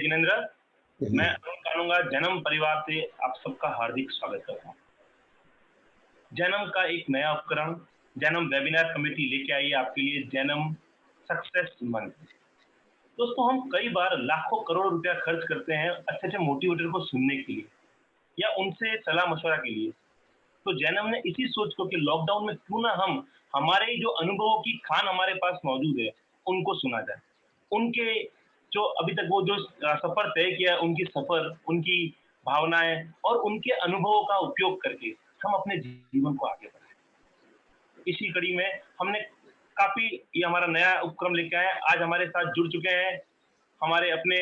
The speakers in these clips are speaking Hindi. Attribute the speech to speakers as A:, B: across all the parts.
A: जिनेंद्र। मैं अरुण कानूंगा जन्म परिवार से आप सबका हार्दिक स्वागत करता हूँ। जन्म का एक नया उपकरण जन्म वेबिनार कमेटी लेके आई है आपके लिए, जन्म सक्सेस मंथ। दोस्तों, हम कई बार लाखों करोड़ रुपया खर्च करते हैं अच्छे अच्छे मोटिवेटर को सुनने के लिए या उनसे सलाह मशवरा के लिए। तो जैनम ने इसी सोच को कि लॉकडाउन में क्यों ना हम हमारे जो अनुभवों की खान हमारे पास मौजूद है उनको सुना जाए। उनके जो अभी तक वो जो सफर तय किया, उनकी सफर, उनकी भावनाएं और उनके अनुभवों का उपयोग करके हम अपने जीवन को आगे बढ़ाएं। इसी कड़ी में हमने काफी ये हमारा नया उपक्रम लेके आए। आज हमारे साथ जुड़ चुके हैं हमारे अपने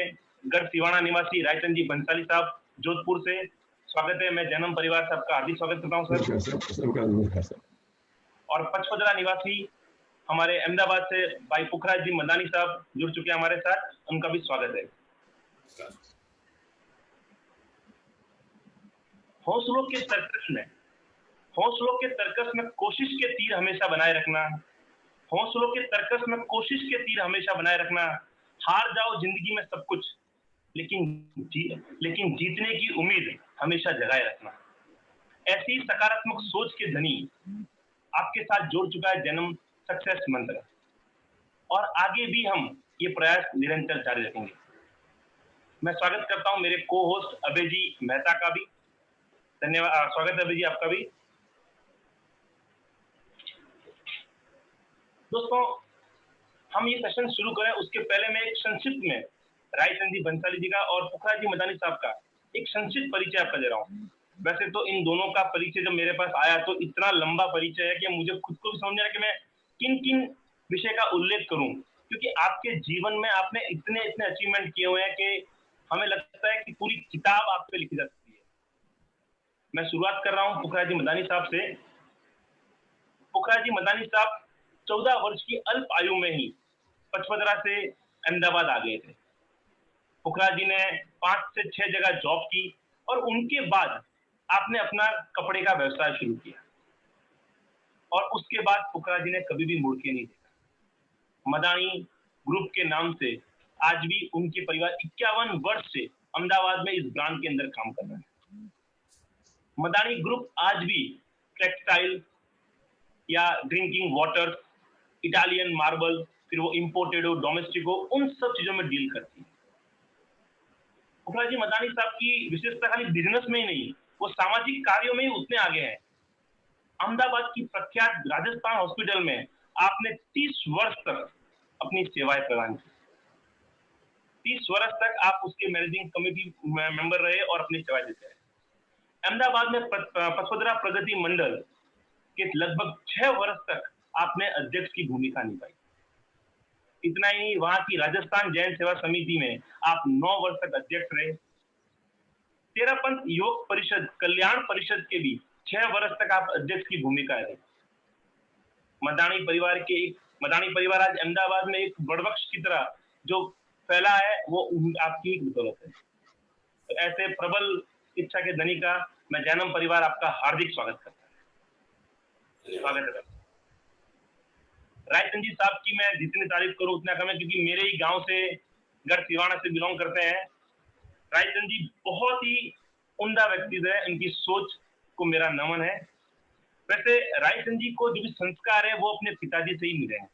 A: गढ़ सिवाना निवासी रायचंद जी बंसाली साहब जोधपुर से। स्वागत है, मैं जन्म परिवार से आपका हार्दिक स्वागत करता हूं सर। और पचपदरा निवासी हमारे अहमदाबाद से भाई पुखराज जी मदानी साहब जुड़ चुके हैं हमारे साथ, उनका भी स्वागत है। हौसलों के तर्कस में कोशिश के तीर हमेशा बनाए रखना। हौसलों के तर्कस में कोशिश के तीर हमेशा बनाए रखना। हार जाओ जिंदगी में सब कुछ, लेकिन जीतने की उम्मीद हमेशा जगाए रखना। ऐसी सकारात्मक सोच के धनी आपके साथ जुड़ चुका है जन्म सक्सेस मंत्र, और आगे भी हम ये प्रयास निरंतर जारी रखेंगे। मैं स्वागत करता हूं मेरे को होस्ट अभय जी मेहता का भी। धन्यवाद, स्वागत है अभय जी आपका भी। दोस्तों, हम ये सेशन शुरू करें उसके पहले मैं एक संक्षिप्त में रायचंद जी बंसाली जी का और पुखराज जी मदानी साहब का एक संक्षिप्त परिचय आपका दे रहा हूँ। वैसे तो इन दोनों का परिचय जब मेरे पास आया तो इतना लंबा परिचय है कि मुझे खुद को भी समझ रहा है कि मैं किन किन विषय का उल्लेख करूं, क्योंकि आपके जीवन में आपने इतने इतने अचीवमेंट किए हुए हैं कि हमें लगता है कि पूरी किताब आप पे लिखी जा सकती है। मैं शुरुआत कर रहा हूं पुखराज जी मदानी साहब से। पुखराज जी मदानी साहब 14 वर्ष की अल्प आयु में ही पचपदरा से अहमदाबाद आ गए थे। पुखराज जी ने 5 से 6 जगह जॉब की और उनके बाद आपने अपना कपड़े का व्यवसाय शुरू किया और उसके बाद पुखराज जी ने कभी भी मुड़ के नहीं देखा। मदानी ग्रुप के नाम से आज भी उनके परिवार 51 वर्ष से अहमदाबाद में इस ब्रांड के अंदर काम कर रहे हैं। मदानी ग्रुप आज भी टेक्सटाइल या ड्रिंकिंग वाटर, इटालियन मार्बल, फिर वो इंपोर्टेड हो डोमेस्टिक हो, उन सब चीजों में डील करती है। पुखराज जी मदानी साहब की विशेषता खाली बिजनेस में ही नहीं, वो सामाजिक कार्यों में ही उतने आगे हैं। अहमदाबाद की प्रख्यात राजस्थान हॉस्पिटल में आपने 30 वर्ष तक अपनी सेवाएं प्रदान की। 30 वर्ष तक आप उसके मैनेजिंग कमेटी मेंबर रहे और अपनी सेवाएं देते रहे। अहमदाबाद में पचपदरा प्रगति मंडल के लगभग 6 वर्ष तक आपने अध्यक्ष की भूमिका निभाई। इतना ही नहीं, वहां की राजस्थान जैन सेवा समिति में आप 9 वर्ष तक अध्यक्ष रहे। तेरापंथ योग परिषद कल्याण परिषद के भी 6 वर्ष तक आप अध्यक्ष की भूमिका रहे। मदानी परिवार आज अहमदाबाद में एक बड़वृक्ष की तरह जो फैला है वो आपकी बदौलत है। तो ऐसे प्रबल इच्छा के धनी का मैं जैनम परिवार आपका हार्दिक स्वागत करता है। स्वागत है रायचंद जी साहब की। मैं जितनी तारीफ करूं उतना कम है, क्योंकि मेरे ही गांव से गढ़ सिवाना से बिलोंग करते हैं। रायचंद जी बहुत ही उम्दा व्यक्तित्व है, इनकी सोच को मेरा नमन है। वैसे रायचंद जी को जो भी संस्कार है वो अपने पिताजी से ही मिले हैं।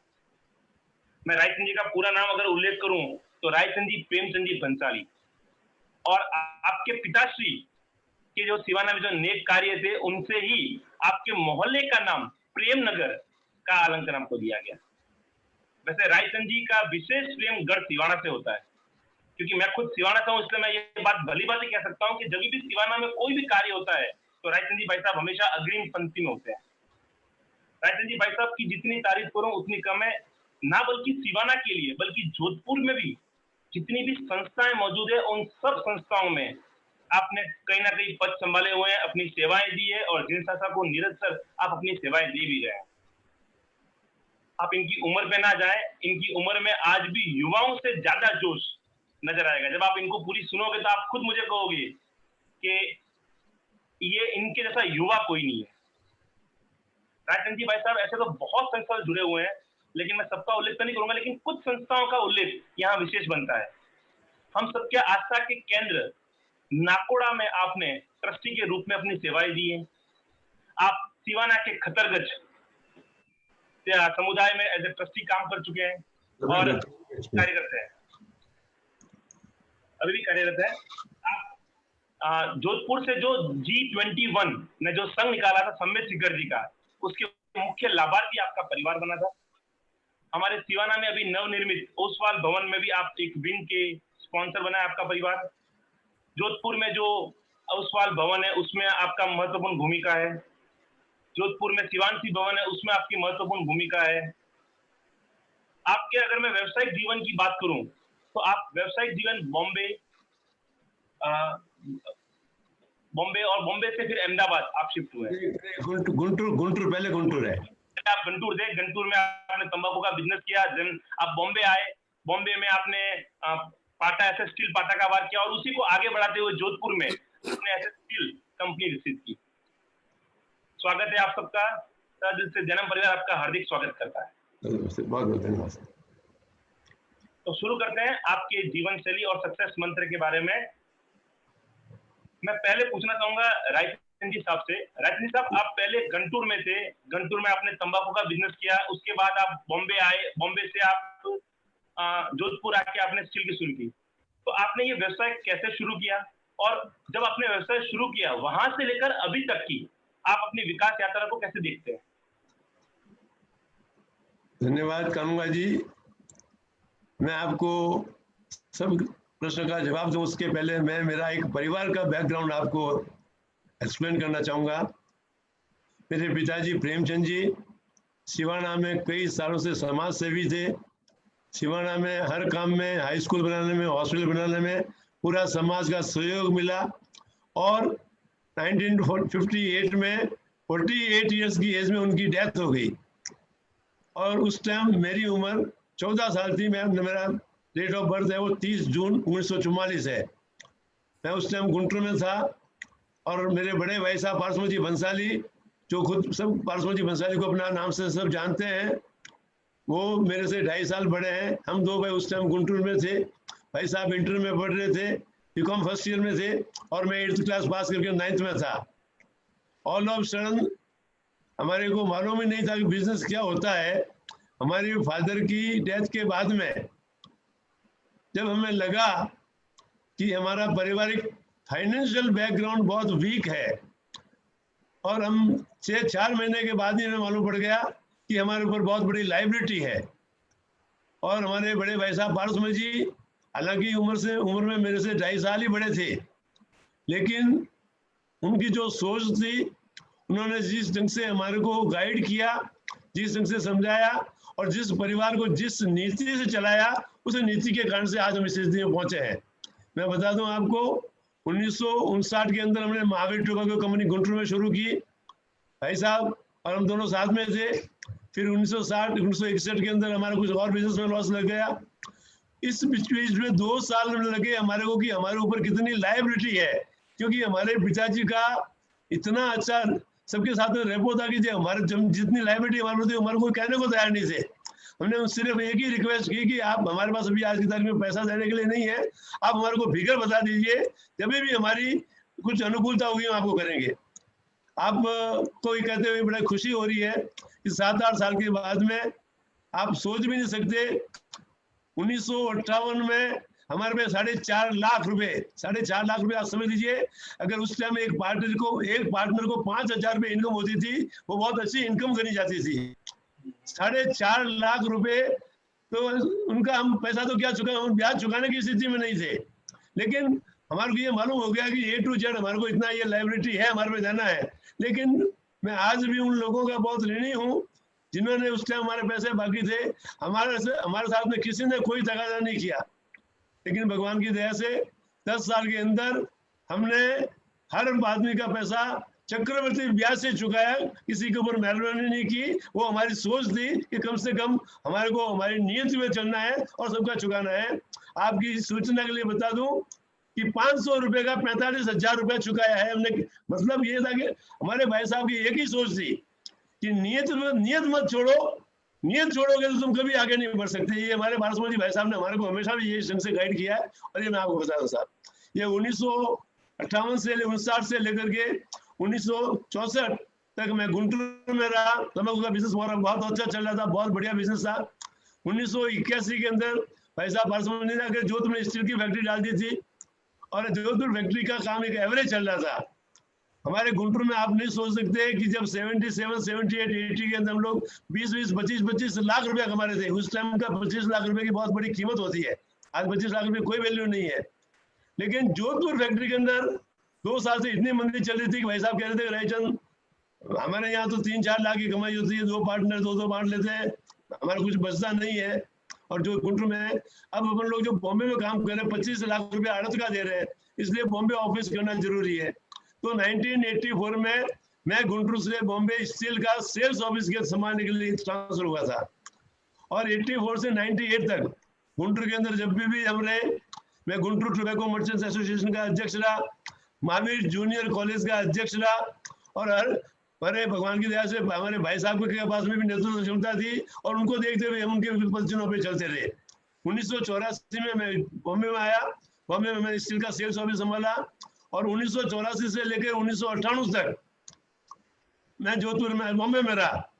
A: मैं रायचंद जी का पूरा नाम अगर उल्लेख करूं तो रायचंद जी प्रेमचंद जी बंसाली, और आपके पिताश्री के जो सिवाना में जो नेक कार्य थे उनसे ही आपके मोहल्ले का नाम प्रेम नगर का अलंकरण आपको दिया गया। वैसे रायचंद जी का विशेष प्रेम गढ़ सिवाना से होता है, क्योंकि मैं खुद सिवाना से हूं, इसलिए मैं ये बात भली बात कह सकता हूं कि जब भी सिवाना में कोई भी कार्य होता है तो रायचंद जी भाई साहब हमेशा अग्रिम पंक्ति में होते हैं। रायचंद जी भाई साहब की जितनी तारीफ करूं उतनी कम है, ना बल्कि सिवाना के लिए बल्कि जोधपुर में भी जितनी भी संस्थाएं मौजूद है उन सब संस्थाओं में आपने कहीं ना कहीं पद संभाले हुए हैं, अपनी सेवाएं दी है, और जिन संस्था को निरंतर आप अपनी सेवाएं दे भी रहे हैं। आप इनकी उम्र पे ना जाए, इनकी उम्र में आज भी युवाओं से ज्यादा जोश नजर आएगा। जब आप इनको पूरी सुनोगे तो आप खुद मुझे कहोगे कि ये इनके जैसा युवा कोई नहीं है। रायचंद जी भाई साहब ऐसे तो बहुत संस्थाओं जुड़े हुए हैं, लेकिन मैं सबका उल्लेख तो नहीं करूंगा, लेकिन कुछ संस्थाओं का उल्लेख यहाँ विशेष बनता है। हम सबके आस्था के केंद्र नाकोड़ा में आपने ट्रस्टी के रूप में अपनी सेवाएं दी है। आप सिवाना के खतरगंज समुदाय में एज ए ट्रस्टी काम कर चुके हैं और कार्यरत है, अभी भी कार्यरत है। आप जोधपुर से जो G21 ने जो संघ निकाला था सम्मेद शिखर जी का, उसके मुख्य लाभार्थी आपका परिवार बना था। हमारे सिवाना में अभी नवनिर्मित ओसवाल भवन में भी आप एक विंग के स्पॉन्सर बना है आपका परिवार। जोधपुर में जो ओसवाल भवन है उसमें आपका महत्वपूर्ण भूमिका है। जोधपुर में शिवानसी भवन है उसमें आपकी महत्वपूर्ण भूमिका है। आपके अगर मैं व्यवसायिक जीवन की बात करूं तो आप व्यवसायिक जीवन बॉम्बे और बॉम्बे से फिर अहमदाबाद आप शिफ्ट हुए।
B: गुंटूर पहले गुंटूर है।
A: आप गुंटूर थे, गुंटूर में आपने तंबाकू का बिजनेस किया। देन आप बॉम्बे आए, बॉम्बे में आपने पाटा एसएस स्टील पाटा का वार किया और उसी को आगे बढ़ाते हुए जोधपुर में आपने एसएस स्टील कंपनी विकसित की। स्वागत है आप सबका। दिल से जन्म परिवार आपका हार्दिक स्वागत करता है।
B: बहुत बहुत धन्यवाद।
A: तो शुरू करते हैं आपके जीवन शैली और सक्सेस मंत्र के बारे में। मैं पहले पूछना चाहूंगा रायचंद जी साहब से। रायचंद जी साहब, आप पहले गंटूर में थे, गंटूर में आपने तंबाकू का बिजनेस किया, उसके बाद आप बॉम्बे आए, बॉम्बे से आप जोधपुर आके आपने स्टील की शुरू की। तो आपने ये व्यवसाय कैसे शुरू किया और जब आपने व्यवसाय शुरू किया वहां से लेकर अभी तक की आप अपनी विकास यात्रा को कैसे देखते हैं?
B: धन्यवाद कानूंगा जी। मैं आपको सब प्रश्न का जवाब दूं उसके पहले मैं मेरा एक परिवार का बैकग्राउंड आपको एक्सप्लेन करना चाहूँगा। मेरे पिताजी प्रेमचंद जी सिवाना में कई सालों से समाज सेवी थे। सिवाना में हर काम में, हाई स्कूल बनाने में, हॉस्पिटल बनाने में पूरा समाज का सहयोग मिला और 1958 में 48 इयर्स की एज में उनकी डेथ हो गई और उस टाइम मेरी उम्र 14 साल थी। मेरा डेट ऑफ बर्थ है वो 30 जून 1944 है। मैं उस टाइम गुंटूर में था और मेरे बड़े भाई साहब पारसमल जी बंसाली, जो खुद सब पारसमल जी बंसाली को अपना नाम से सब जानते हैं, वो मेरे से 2.5 साल बड़े हैं। हम दो भाई उस टाइम गुंटूर में थे। भाई साहब इंटर में पढ़ रहे थे, बीकॉम फर्स्ट ईयर में थे और मैं 8th क्लास पास करके 9th में था। ऑल ऑफ सडन हमारे को मालूम ही नहीं था कि बिजनेस क्या होता है। हमारे फादर की डेथ के बाद में जब हमें लगा कि हमारा पारिवारिक फाइनेंशियल बैकग्राउंड बहुत वीक है और हम 4 महीने के बाद ही हमें मालूम पड़ गया कि हमारे ऊपर बहुत बड़ी लायबिलिटी है। और हमारे बड़े भाई साहब पारसमल जी हालांकि उम्र में मेरे से 2.5 साल ही बड़े थे, लेकिन उनकी जो सोच थी, उन्होंने जिस ढंग से हमारे को गाइड किया, जिस ढंग से समझाया और जिस परिवार को जिस नीति से चलाया, उस नीति के कारण से आज हम इस स्थिति में पहुंचे हैं। मैं बता दूं आपको 1959 के अंदर हमने महावीर टोबैको कंपनी गुंटूर में शुरू की, भाई साहब और हम दोनों साथ में थे। फिर 1961 के अंदर हमारा कुछ और बिजनेस में लॉस लग गया। इस बीच में 2 साल लगे हमारे को कि हमारे ऊपर कितनी लायबिलिटी है, क्योंकि हमारे पिताजी का इतना अच्छा सबके साथ में रेपो था कि हमारे जितनी लायबिलिटी हमारे थे हमारे को कहने को तैयार नहीं थे। हमने सिर्फ एक ही रिक्वेस्ट की कि आप हमारे पास अभी आज की तारीख में पैसा देने के लिए नहीं है, आप हमारे को फिगर बता दीजिए, जब भी हमारी कुछ अनुकूलता होगी हम आपको करेंगे। आप को कहते हुए बड़ा खुशी हो रही है कि 7-8 साल के बाद में आप सोच भी नहीं सकते 1958 में हमारे पे 4.5 लाख रुपए आप समझ लीजिए। अगर उस टाइम एक पार्टनर को 5,000 रुपये इनकम होती थी, वो बहुत अच्छी इनकम करी जाती थी। 4.5 लाख रुपए तो उनका हम पैसा तो क्या चुका, हम ब्याज चुकाने की स्थिति में नहीं थे, लेकिन हमारे को ये मालूम हो गया कि A to Z हमारे को इतना ये लायबिलिटी है, हमारे पे देना है। लेकिन मैं आज भी उन लोगों का बहुत ऋणी हूँ जिन्होंने उस टाइम हमारे पैसे बाकी थे, हमारे साथ में किसी ने कोई तगादा नहीं किया। लेकिन भगवान की दया से 10 साल के अंदर हमने हर आदमी का पैसा चक्रवर्ती ब्याज से चुकाया, किसी के ऊपर मेहरबानी नहीं की। वो हमारी सोच थी कि कम से कम हमारे को हमारी नियत में चलना है और सबका चुकाना है। आपकी सूचना के लिए बता दूं कि 500 रुपए का 45,000 रुपया चुकाया है हमने। मतलब ये था कि हमारे भाई साहब की एक ही सोच थी कि नियत मत छोड़ो, नियत छोड़ोगे तो तुम कभी आगे नहीं बढ़ सकते। ये हमारे बासमती भाई साहब ने हमारे को हमेशा भी ये ढंग से गाइड किया है। और ये मैं आपको बता दूं साहब, ये 1958 से 59 से लेकर के 1964 तक मैं गुंटूर में रहा। तंबाकू का बिजनेस हमारा बहुत अच्छा चल रहा था, बहुत बढ़िया बिजनेस था। 1981 के अंदर भाई साहब बासमती ने आकर जोधपुर में स्टील की फैक्ट्री डाल दी थी, और जोधपुर फैक्ट्री का काम एक एवरेज चल रहा था। हमारे गुंटूर में आप नहीं सोच सकते कि जब 77, 78, 80 के अंदर हम लोग 20, 25 लाख रुपया कमा रहे थे। उस टाइम का 25 लाख रुपए की बहुत बड़ी कीमत होती है। आज 25 लाख रुपए कोई वैल्यू नहीं है। लेकिन जोधपुर फैक्ट्री के अंदर 2 साल से इतनी मंदी चल रही थी कि भाई साहब कह रहे थे रायचंद, हमारे यहाँ तो 3-4 लाख की कमाई होती है, 2 पार्टनर 2-2 बांट लेते हैं, हमारा कुछ बचता नहीं है। और जो गुंटूर में है, अब अपन लोग जो बॉम्बे में काम कर रहे हैं 25 लाख रुपया आड़त का दे रहे हैं, इसलिए बॉम्बे ऑफिस करना जरूरी है। तो 1984 में मैं गुंटूर से बॉम्बे स्टील का सेल्स ऑफिस के संभालने के लिए ट्रांसफर हुआ था। और 84 से 98 तक गुंटूर के अंदर जब भी हम रहे, मैं गुंटूर टोबैको मर्चेंट्स एसोसिएशन का अध्यक्ष रहा, महावीर जूनियर कॉलेज का अध्यक्ष रहा। और हर बड़े भगवान की दया से हमारे भाई साहब के पास में भी नेतृत्व क्षमता थी, और उनको देखते हुए हम उनके पोजीशनों पे चलते रहे। 1984 में मैं बॉम्बे में आया। बॉम्बे में मैंने स्टील का सेल्स ऑफिस संभाला, और 1984 से लेकर 1998 तक मैं जोधपुर में बॉम्बे में रहा।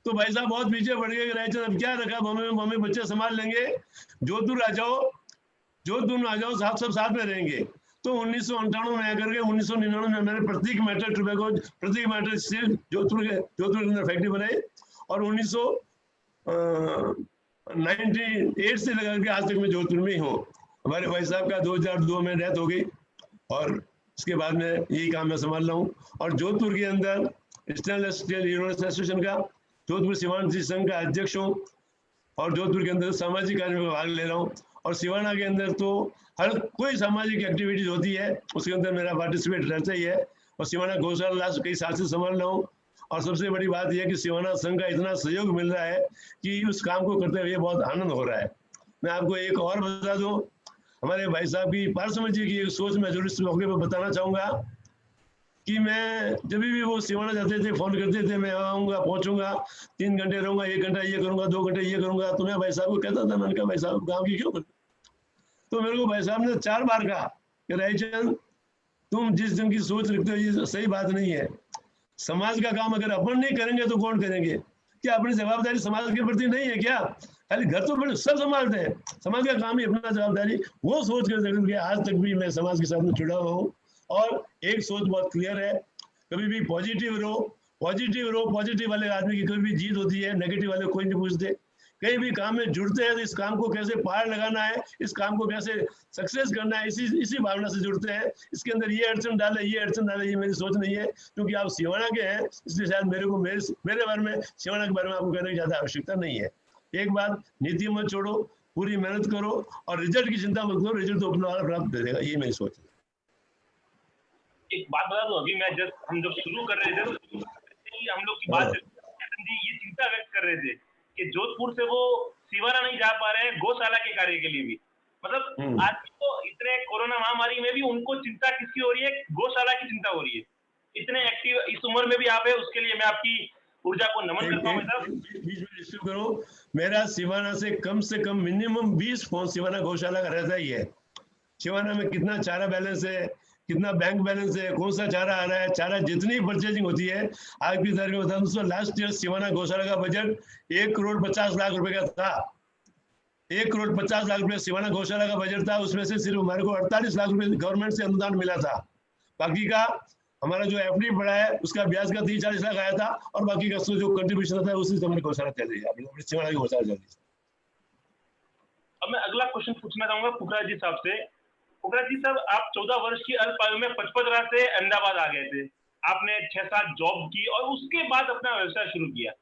B: तो भाई साहब बहुत पीछे पड़ गए, रायचंद अब क्या रखा बॉम्बे में, बॉम्बे बच्चे संभाल लेंगे, जोधपुर आ जाओ, जोधपुर में आ जाओ, सब साथ में रहेंगे। तो 1998 में आकर के 1999 में मैंने प्रतीक मेटल टोबैको, प्रतीक मेटल स्टील जोधपुर के अंदर फैक्ट्री बनाई। और 1998 से लेकर के आज तक मैं जोधपुर में ही हूँ। हमारे भाई साहब का 2002 में डेथ हो गई, और इसके बाद में यही काम मैं संभाल रहा हूँ। और जोधपुर के अंदर स्टेनलेस स्टील यूनिवर्स एसोसिएशन का, जोधपुर सीमांत संघ का अध्यक्ष हूँ, और जोधपुर के अंदर सामाजिक कार्य में भाग ले रहा हूँ। और सिवाना के अंदर तो हर कोई सामाजिक एक्टिविटीज होती है उसके अंदर मेरा पार्टिसिपेट रहता ही है। और सिवाना गौशाला कई साल से संभाल रहा हूँ। और सबसे बड़ी बात यह है कि सिवाना संघ का इतना सहयोग मिल रहा है कि उस काम को करते हुए बहुत आनंद हो रहा है। मैं आपको एक और बता दूं, हमारे भाई साहब की पारसमत जी की एक सोच मैं जरूर इस मौके पर बताना चाहूंगा कि मैं जब भी वो सिवाना जाते थे फोन करते थे, मैं आऊँगा, पहुंचूंगा, 3 घंटे रहूंगा, 1 घंटा ये करूंगा, 2 घंटे ये करूंगा। तो मैं भाई साहब को कहता था, मैंने कहा भाई साहब गाँव की क्यों करते? तो मेरे को भाई साहब ने 4 बार कहा कि रायचंद तुम जिस दिन की सोच रखते हो ये सही बात नहीं है। समाज का काम अगर अपन नहीं करेंगे तो कौन करेंगे? क्या अपनी जवाबदारी समाज के प्रति नहीं है क्या? खाली घर तो बड़े सब संभालते हैं, समाज का काम ही अपना जवाबदारी। वो सोच कर आज तक भी मैं समाज के साथ में जुड़ा हुआ हूँ। और एक सोच बहुत क्लियर है, कभी भी पॉजिटिव रहो, पॉजिटिव वाले आदमी की कभी भी जीत होती है, नेगेटिव वाले कोई नहीं पूछते। कहीं भी काम में जुड़ते हैं तो इस काम को कैसे पार लगाना है, इस काम को कैसे सक्सेस करना है, इसी भावना से जुड़ते हैं। इसके अंदर ये अड़चन डाले, ये मेरी सोच नहीं है। क्योंकि आप सिवाना के हैं इसलिए शायद मेरे बारे में, सिवाना के बारे में आपको कहने की ज्यादा आवश्यकता नहीं है। एक बात, नीति मत छोड़ो, पूरी मेहनत करो, और रिजल्ट की चिंता मत करो, रिजल्ट तो अपना वाला प्राप्त करेगा, ये मेरी सोच है।
A: एक बात बता दूं, अभी मैं हम जब शुरू कर रहे थे तो हम लोग की बात ये चिंता व्यक्त कर रहे थे कि जोधपुर से वो सिवाना नहीं जा पा रहे हैं गौशाला के कार्य के लिए भी। मतलब आज तो इतने कोरोना महामारी में भी उनको चिंता किसकी हो रही है? गौशाला की चिंता हो रही है। इतने एक्टिव इस उम्र में भी आप है, उसके लिए मैं आपकी ऊर्जा को नमन करता हूँ।
B: बीच में रिसीव करो, मेरा सिवाना से कम मिनिमम 20 फोन सिवाना गौशाला का रहता ही है। सिवाना में कितना चारा बैलेंस है, कितना बैंक बैलेंस है, कौन सा चारा आ रहा है, चारा जितनी परचेजिंग होती है। आज की तारीख में बता दूं, लास्ट ईयर सिवाना गौशाला का बजट 1,50,00,000 रुपए का था। 1,50,00,000 रुपए सिवाना गौशाला का बजट था। उसमें से सिर्फ हमारे को 48 लाख रुपए गवर्नमेंट से अनुदान मिला था। बाकी का हमारा जो एफडी बढ़ा है उसका ब्याज का 30-40 लाख आया था, और बाकी का जो कंट्रीब्यूशन था उसी से हमारी गौशाला चल रही है, सिवाना की गौशाला चल रही है।
A: अब मैं अगला क्वेश्चन पूछना चाहूंगा पुखराज जी साहब से। पुखराज जी साहब, आप 14 वर्ष की अल्प आयु में पचपदरा से अहमदाबाद आ गए थे। आपने 6-7 जॉब की और उसके बाद अपना व्यवसाय शुरू किया।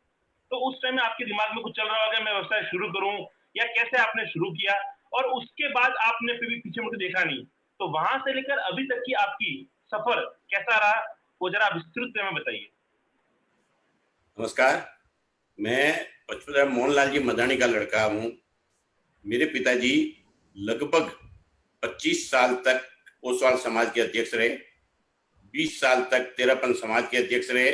A: तो उस टाइम में आपके दिमाग में कुछ चल रहा होगा मैं व्यवसाय शुरू करूं, या कैसे आपने शुरू किया? और उसके बाद आपने फिर भी पीछे मुड़ देखा नहीं, तो वहां से लेकर अभी तक की आपकी सफर कैसा रहा, वो जरा विस्तृत में बताइए।
C: नमस्कार, मैं पचपदरा मोहनलाल जी मदानी का लड़का हूँ। मेरे पिताजी लगभग 25 साल तक ओसवाल समाज के अध्यक्ष रहे, 20 साल तक तेरापन समाज के अध्यक्ष रहे,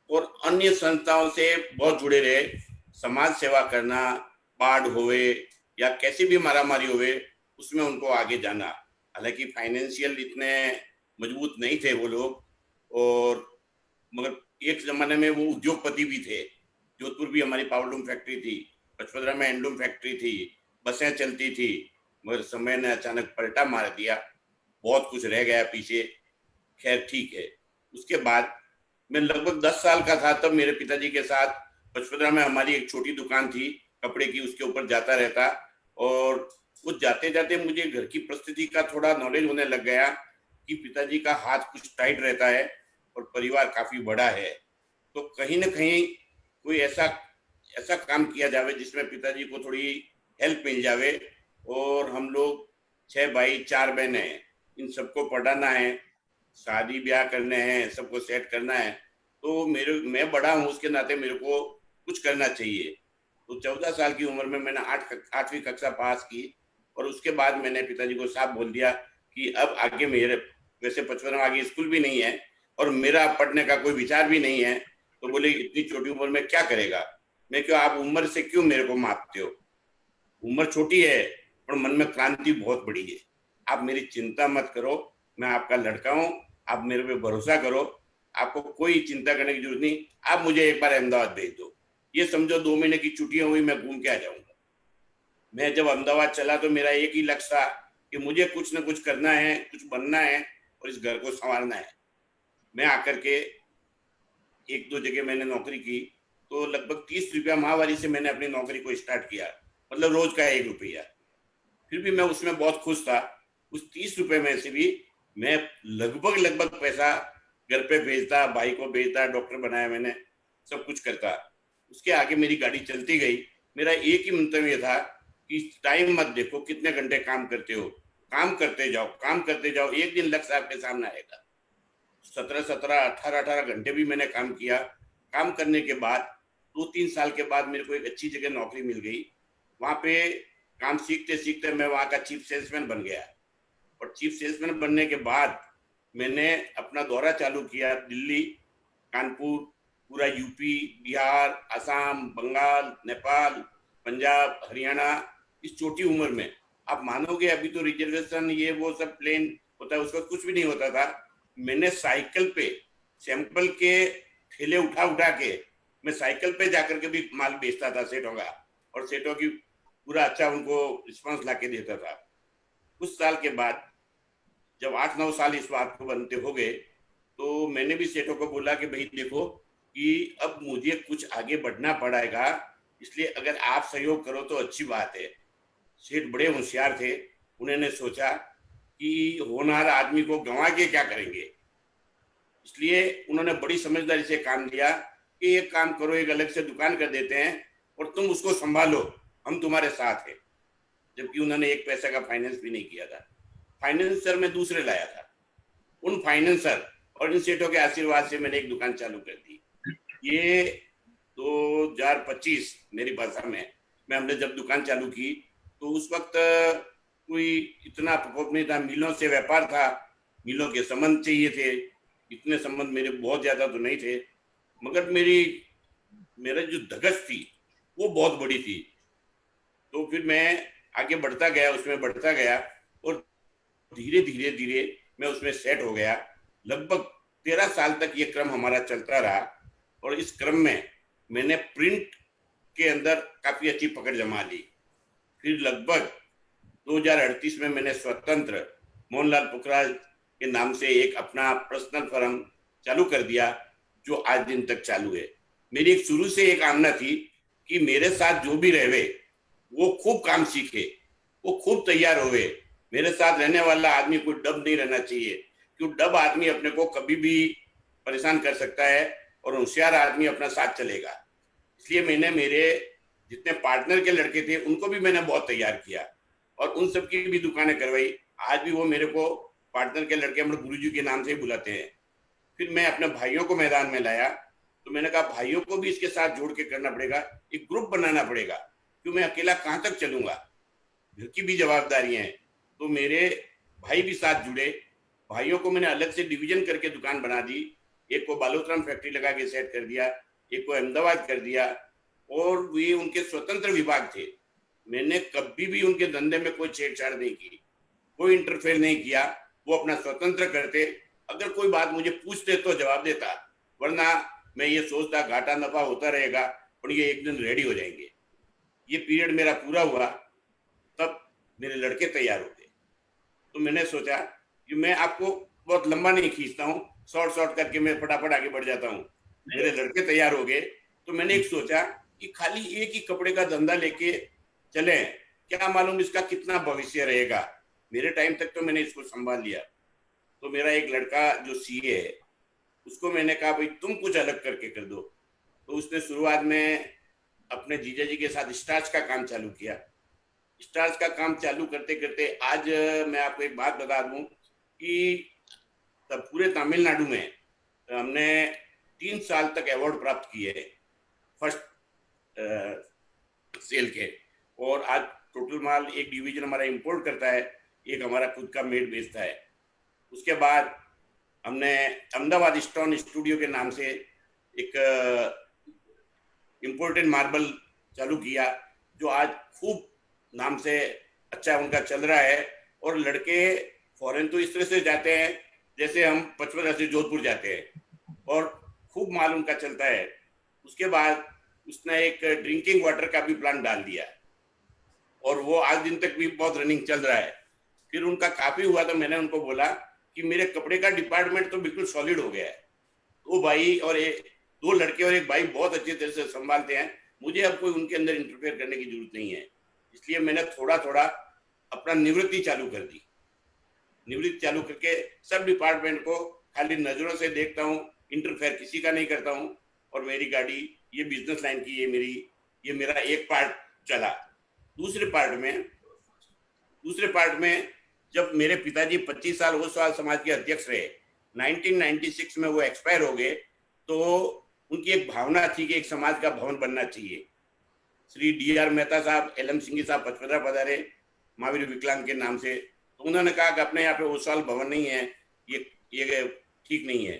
C: और अन्य संस्थाओं से बहुत जुड़े रहे। समाज सेवा करना, बाढ़ होवे या कैसी भी मारामारी होवे, उसमें उनको आगे जाना। हालांकि फाइनेंशियल इतने मजबूत नहीं थे वो लोग, और मगर एक जमाने में वो उद्योगपति भी थे। जोधपुर भी हमारी पावरलूम फैक्ट्री थी, पचपदरा में हैंडलूम फैक्ट्री थी, बसें चलती थी, मगर समय ने अचानक पलटा मार दिया, बहुत कुछ रह गया पीछे। खैर ठीक है। उसके बाद मैं लगभग 10 साल का था, तब मेरे पिताजी के साथ पचपदरा में हमारी एक छोटी दुकान थी कपड़े की, उसके ऊपर जाता रहता, और उस जाते जाते मुझे घर की परिस्थिति का थोड़ा नॉलेज होने लग गया कि पिताजी का हाथ कुछ टाइट रहता है और परिवार काफी बड़ा है, तो कहीं ना कहीं कोई ऐसा ऐसा काम किया जावे जिसमें पिताजी को थोड़ी हेल्प मिल जावे। और हम लोग 6 भाई 4 बहनें हैं, इन सबको पढ़ाना है, शादी ब्याह करने हैं, सबको सेट करना है, तो मैं बड़ा हूँ, उसके नाते मेरे को कुछ करना चाहिए। तो 14 साल की उम्र में मैंने 8वीं कक्षा पास की, और उसके बाद मैंने पिताजी को साफ बोल दिया कि अब आगे मेरे, वैसे 55 में आगे स्कूल भी नहीं है और मेरा पढ़ने का कोई विचार भी नहीं है। तो बोले इतनी छोटी उम्र में क्या करेगा? मैं क्यों, आप उम्र से क्यों मेरे को मापते हो? उम्र छोटी है पर मन में क्रांति बहुत बड़ी है। आप मेरी चिंता मत करो, मैं आपका लड़का हूँ, आप मेरे पे भरोसा करो, आपको कोई चिंता करने की जरूरत नहीं, आप मुझे एक बार अहमदाबाद भेज दो, ये समझो 2 महीने की छुट्टियां हुई, मैं घूम के आ जाऊंगा। मैं जब अहमदाबाद चला तो मेरा एक ही लक्ष्य था कि मुझे कुछ ना कुछ करना है, कुछ बनना है और इस घर को संवारना है। मैं आकर के 1-2 जगह मैंने नौकरी की, तो लगभग 30 रुपया माहवारी से मैंने अपनी नौकरी को स्टार्ट किया, मतलब रोज का 1 रुपया। फिर भी मैं उसमें बहुत खुश था। उस 30 रुपए में से भी मैं लगभग पैसा घर पे भेजता, भाई को भेजता, डॉक्टर बनाया मैंने, सब कुछ करता। उसके आगे मेरी गाड़ी चलती गई। मेरा एक ही मंतव्य था कि टाइम मत देखो, कितने घंटे काम करते हो, काम करते जाओ, काम करते जाओ, एक दिन लक्ष्य आपके सामने आएगा। 17 18 घंटे भी मैंने काम किया। काम करने के बाद 2-3 साल के बाद मेरे को एक अच्छी जगह नौकरी मिल गई। वहां पे काम सीखते सीखते मैं वहां का चीफ सेल्समैन बन गया, और चीफ सेल्समैन बनने के बाद मैंने अपना दौरा चालू किया, दिल्ली, कानपुर, पूरा यूपी, बिहार, असम, बंगाल, नेपाल, पंजाब, हरियाणा। इस छोटी उम्र में आप मानोगे, अभी तो रिजर्वेशन ये वो सब प्लेन होता है, उस वक्त कुछ भी नहीं होता था। मैंने साइकिल पे सैंपल के ठेले उठा उठा के मैं साइकिल पे जाकर के भी माल बेचता था सेठों का, और सेठों की पूरा अच्छा उनको रिस्पांस लाके देता था। कुछ साल के बाद जब 8-9 साल इस बात को बनते हो गए, तो मैंने भी सेठों को बोला कि भाई देखो कि अब मुझे कुछ आगे बढ़ना पड़ेगा, इसलिए अगर आप सहयोग करो तो अच्छी बात है। सेठ बड़े होशियार थे, उन्होंने सोचा कि होनहार आदमी को गंवा के क्या करेंगे, इसलिए उन्होंने बड़ी समझदारी से काम लिया कि एक काम करो, एक अलग से दुकान कर देते हैं और तुम उसको संभालो, हम तुम्हारे साथ हैं। जबकि उन्होंने एक पैसा का फाइनेंस भी नहीं किया था। फाइनेंसर मैं दूसरे लाया था। उन फाइनेंसर और इन सेठों के आशीर्वाद से मैंने एक दुकान चालू कर दी। ये 2025 मेरी भाषा में हमने जब दुकान चालू की, तो उस वक्त कोई इतना प्रकोप नहीं था, मिलों से व्यापार था, मिलों के संबंध चाहिए थे, इतने संबंध मेरे बहुत ज्यादा तो नहीं थे, मगर मेरा जो धगस थी वो बहुत बड़ी थी। तो फिर मैं आगे बढ़ता गया, उसमें बढ़ता गया, और धीरे धीरे मैं उसमें सेट हो गया। लगभग 13 साल तक ये क्रम हमारा चलता रहा, और इस क्रम में मैंने प्रिंट के अंदर काफी अच्छी पकड़ जमा ली। फिर लगभग 2038 में मैंने स्वतंत्र मोहनलाल पुखराज के नाम से एक अपना पर्सनल फर्म चालू कर दिया, जो आज दिन तक चालू है। मेरी एक शुरू से एक कामना थी कि मेरे साथ जो भी रहे वो खूब काम सीखे, वो खूब तैयार होवे। मेरे साथ रहने वाला आदमी कोई डब नहीं रहना चाहिए, क्योंकि डब आदमी अपने को कभी भी परेशान कर सकता है, और होशियार आदमी अपना साथ चलेगा। इसलिए मैंने मेरे जितने पार्टनर के लड़के थे उनको भी मैंने बहुत तैयार किया, और उन सबकी भी दुकानें करवाई। आज भी वो मेरे को पार्टनर के लड़के हम लोग गुरुजी के नाम से ही बुलाते हैं। फिर मैं अपने भाइयों को मैदान में लाया, तो मैंने कहा भाइयों को भी इसके साथ जोड़ के करना पड़ेगा, एक ग्रुप बनाना पड़ेगा, क्यों मैं अकेला कहाँ तक चलूंगा, घर की भी जवाबदारियां हैं। तो मेरे भाई भी साथ जुड़े। भाइयों को मैंने अलग से डिवीजन करके दुकान बना दी। एक को बालोतराम फैक्ट्री लगा के सेट कर दिया, एक को अहमदाबाद कर दिया, और वे उनके स्वतंत्र विभाग थे। मैंने कभी भी उनके धंधे में कोई छेड़छाड़ नहीं की, कोई इंटरफेयर नहीं किया। वो अपना स्वतंत्र करते। अगर कोई बात मुझे पूछते तो जवाब देता, वरना मैं ये सोचता घाटा नफा होता रहेगा और ये एक दिन रेडी हो जाएंगे। ये पीरियड मेरा पूरा हुआ, तब मेरे लड़के तैयार हो गए। तो मैंने सोचा कि मैं आपको बहुत लंबा नहीं खींचता हूँ, शॉर्ट करके मैं फटाफट आगे बढ़ जाता हूँ। मेरे लड़के तैयार हो गए तो मैंने एक सोचा कि खाली एक ही कपड़े का धंधा लेके चले, क्या मालूम इसका कितना भविष्य रहेगा। मेरे टाइम तक तो मैंने इसको संभाल लिया। तो मेरा एक लड़का जो सीए है, उसको मैंने कहा भाई तुम कुछ अलग करके कर दो। तो उसने शुरुआत में अपने जीजा जी के साथ स्टार्च का काम चालू किया। स्टार्च का काम चालू करते करते आज मैं आपको एक बात बता दूं कि तब पूरे तमिलनाडु में हमने 3 साल तक अवार्ड प्राप्त किए फर्स्ट सेल के। और आज टोटल माल एक डिवीजन हमारा इंपोर्ट करता है, एक हमारा खुद का मेड बेचता है। उसके बाद हमने अहमदाबाद स्टोन स्टूडियो के नाम से एक इम्पोर्टेड मार्बल चालू किया, जो आज खूब नाम से अच्छा उनका चल रहा है। और लड़के फॉरेन तो इस तरह से जाते हैं जैसे हम 55 से जोधपुर जाते हैं, और खूब माल उनका चलता है। उसके बाद उसने एक ड्रिंकिंग वाटर का भी प्लांट डाल दिया और वो आज दिन तक भी बहुत रनिंग चल रहा है। फिर उनका काफी हुआ तो मैंने उनको बोला कि मेरे कपड़े का डिपार्टमेंट तो बिल्कुल सॉलिड हो गया है, 2 भाई और 2 लड़के और 1 भाई बहुत अच्छी तरह से संभालते हैं, मुझे अब कोई उनके अंदर इंटरफेयर करने की जरूरत नहीं है। इसलिए मैंने थोड़ा थोड़ा अपना निवृत्ति चालू कर दी। निवृत्ति चालू करके सब डिपार्टमेंट को खाली नजरों से देखता हूँ, इंटरफेयर किसी का नहीं करता हूँ। और मेरी गाड़ी ये बिजनेस लाइन की ये मेरा एक पार्ट चला। दूसरे पार्ट में जब मेरे पिताजी 25 साल ओसवाल समाज के अध्यक्ष रहे, 1996 में वो एक्सपायर हो गए, तो उनकी एक भावना थी कि एक समाज का भवन बनना चाहिए। श्री डी.आर. मेहता साहब, एल.एम. सिंघी साहब पचपदरा पधारे महावीर विकलांग के नाम से। तो उन्होंने कहा कि अपने यहाँ पे ओसवाल भवन नहीं है, ये ठीक नहीं है।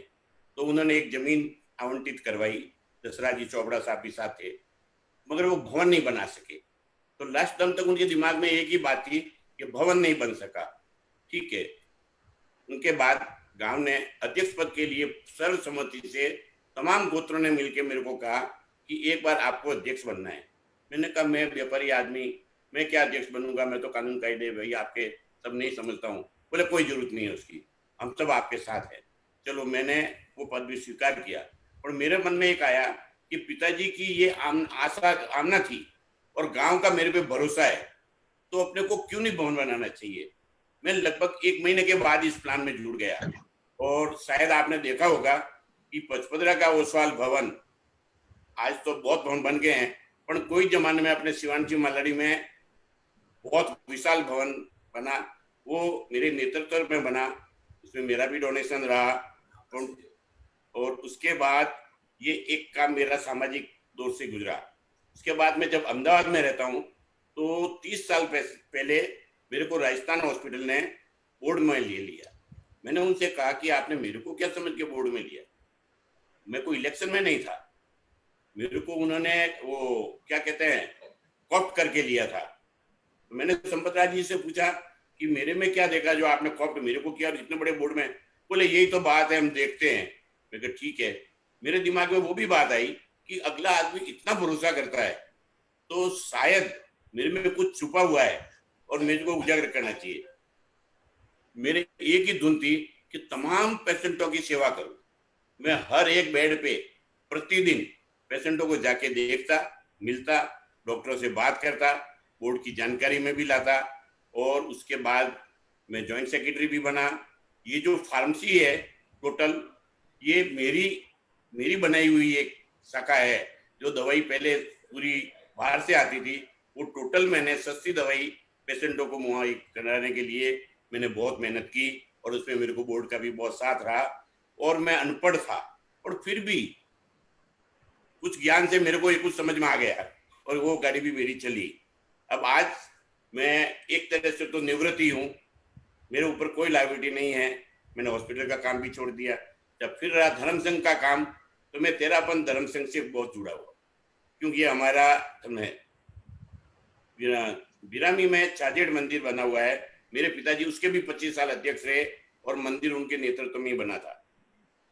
C: तो उन्होंने एक जमीन आवंटित करवाई, दसरा जी चोपड़ा साहब भी साथ थे, मगर वो भवन नहीं बना सके। तो लास्ट दम तक उनके दिमाग में एक ही बात थी कि भवन नहीं बन सका। ठीक है, उनके बाद गांव ने अध्यक्ष पद के लिए सर्वसम्मति से तमाम गोत्रों ने मिलकर मेरे को कहा कि एक बार आपको अध्यक्ष बनना है। मैंने कहा मैं व्यापारी आदमी, मैं क्या अध्यक्ष बनूंगा, मैं तो कानून कायदे भाई आपके सब नहीं समझता हूँ। बोले कोई जरूरत नहीं है उसकी, हम सब आपके साथ हैं। चलो, मैंने वो पद भी स्वीकार किया। और मेरे मन में एक आया कि पिताजी की ये आशा आमना थी और गांव का मेरे पे भरोसा है, तो अपने को क्यों नहीं भवन बनाना चाहिए। मैं लगभग 1 महीने के बाद इस प्लान में जुड़ गया। और शायद आपने देखा होगा कि पचपदरा का ओसवाल भवन, आज तो बहुत भवन बन गए हैं, पर कोई जमाने में अपने शिवानची मल्लाडी में बहुत विशाल भवन बना, वो मेरे नेतृत्व में बना। उसमें मेरा भी डोनेशन रहा। और उसके बाद ये एक काम मेरा सामाजिक दौर से गुजरा। उसके बाद में जब अहमदाबाद में रहता हूँ, तो 30 साल पहले मेरे को राजस्थान हॉस्पिटल ने बोर्ड में ले लिया। मैंने उनसे कहा कि आपने मेरे को क्या समझ के बोर्ड में लिया, मैं कोई इलेक्शन में नहीं था, मेरे को उन्होंने वो क्या कहते हैं कॉप्ट करके लिया था। तो मैंने संपत राज जी से पूछा कि मेरे में क्या देखा जो आपने कॉप्ट मेरे को किया और इतने बड़े बोर्ड में। बोले यही तो बात है, हम देखते हैं। मैं कहा ठीक है। मेरे दिमाग में वो भी बात आई कि अगला आदमी इतना भरोसा करता है तो शायद मेरे में कुछ छुपा हुआ है और मेरे को उजागर करना चाहिए। मेरे एक ही धुन थी कि तमाम पेशेंटों की सेवा करूं। मैं हर एक बेड पे प्रतिदिन पेशेंटों को जाके देखता, मिलता, डॉक्टरों से बात करता, बोर्ड की जानकारी में भी लाता। और उसके बाद मैं जॉइंट सेक्रेटरी भी बना। ये जो फार्मेसी है टोटल, ये मेरी बनाई हुई एक शाखा है। जो दवाई पहले पूरी बाहर से आती थी, वो टोटल मैंने सस्ती दवाई पेशेंटों को मुहैया कराने के लिए मैंने बहुत मेहनत की। और उसमें मेरे को बोर्ड का भी बहुत साथ रहा। और मैं अनपढ़ था और फिर भी कुछ ज्ञान से मेरे को ये कुछ समझ में आ गया और वो गाड़ी भी मेरी चली। अब आज मैं एक तरह से तो निवृत्त ही हूँ, मेरे ऊपर कोई लायबिलिटी नहीं है। मैंने हॉस्पिटल का काम भी छोड़ दिया। जब फिर रहा धर्म संघ का काम, तो मैं तेरापन धर्म संघ से बहुत जुड़ा हुआ। क्योंकि हमारा बिरामी में छाजेड़ मंदिर बना हुआ है, मेरे पिताजी उसके भी 25 साल अध्यक्ष रहे और मंदिर उनके नेतृत्व में ही बना था।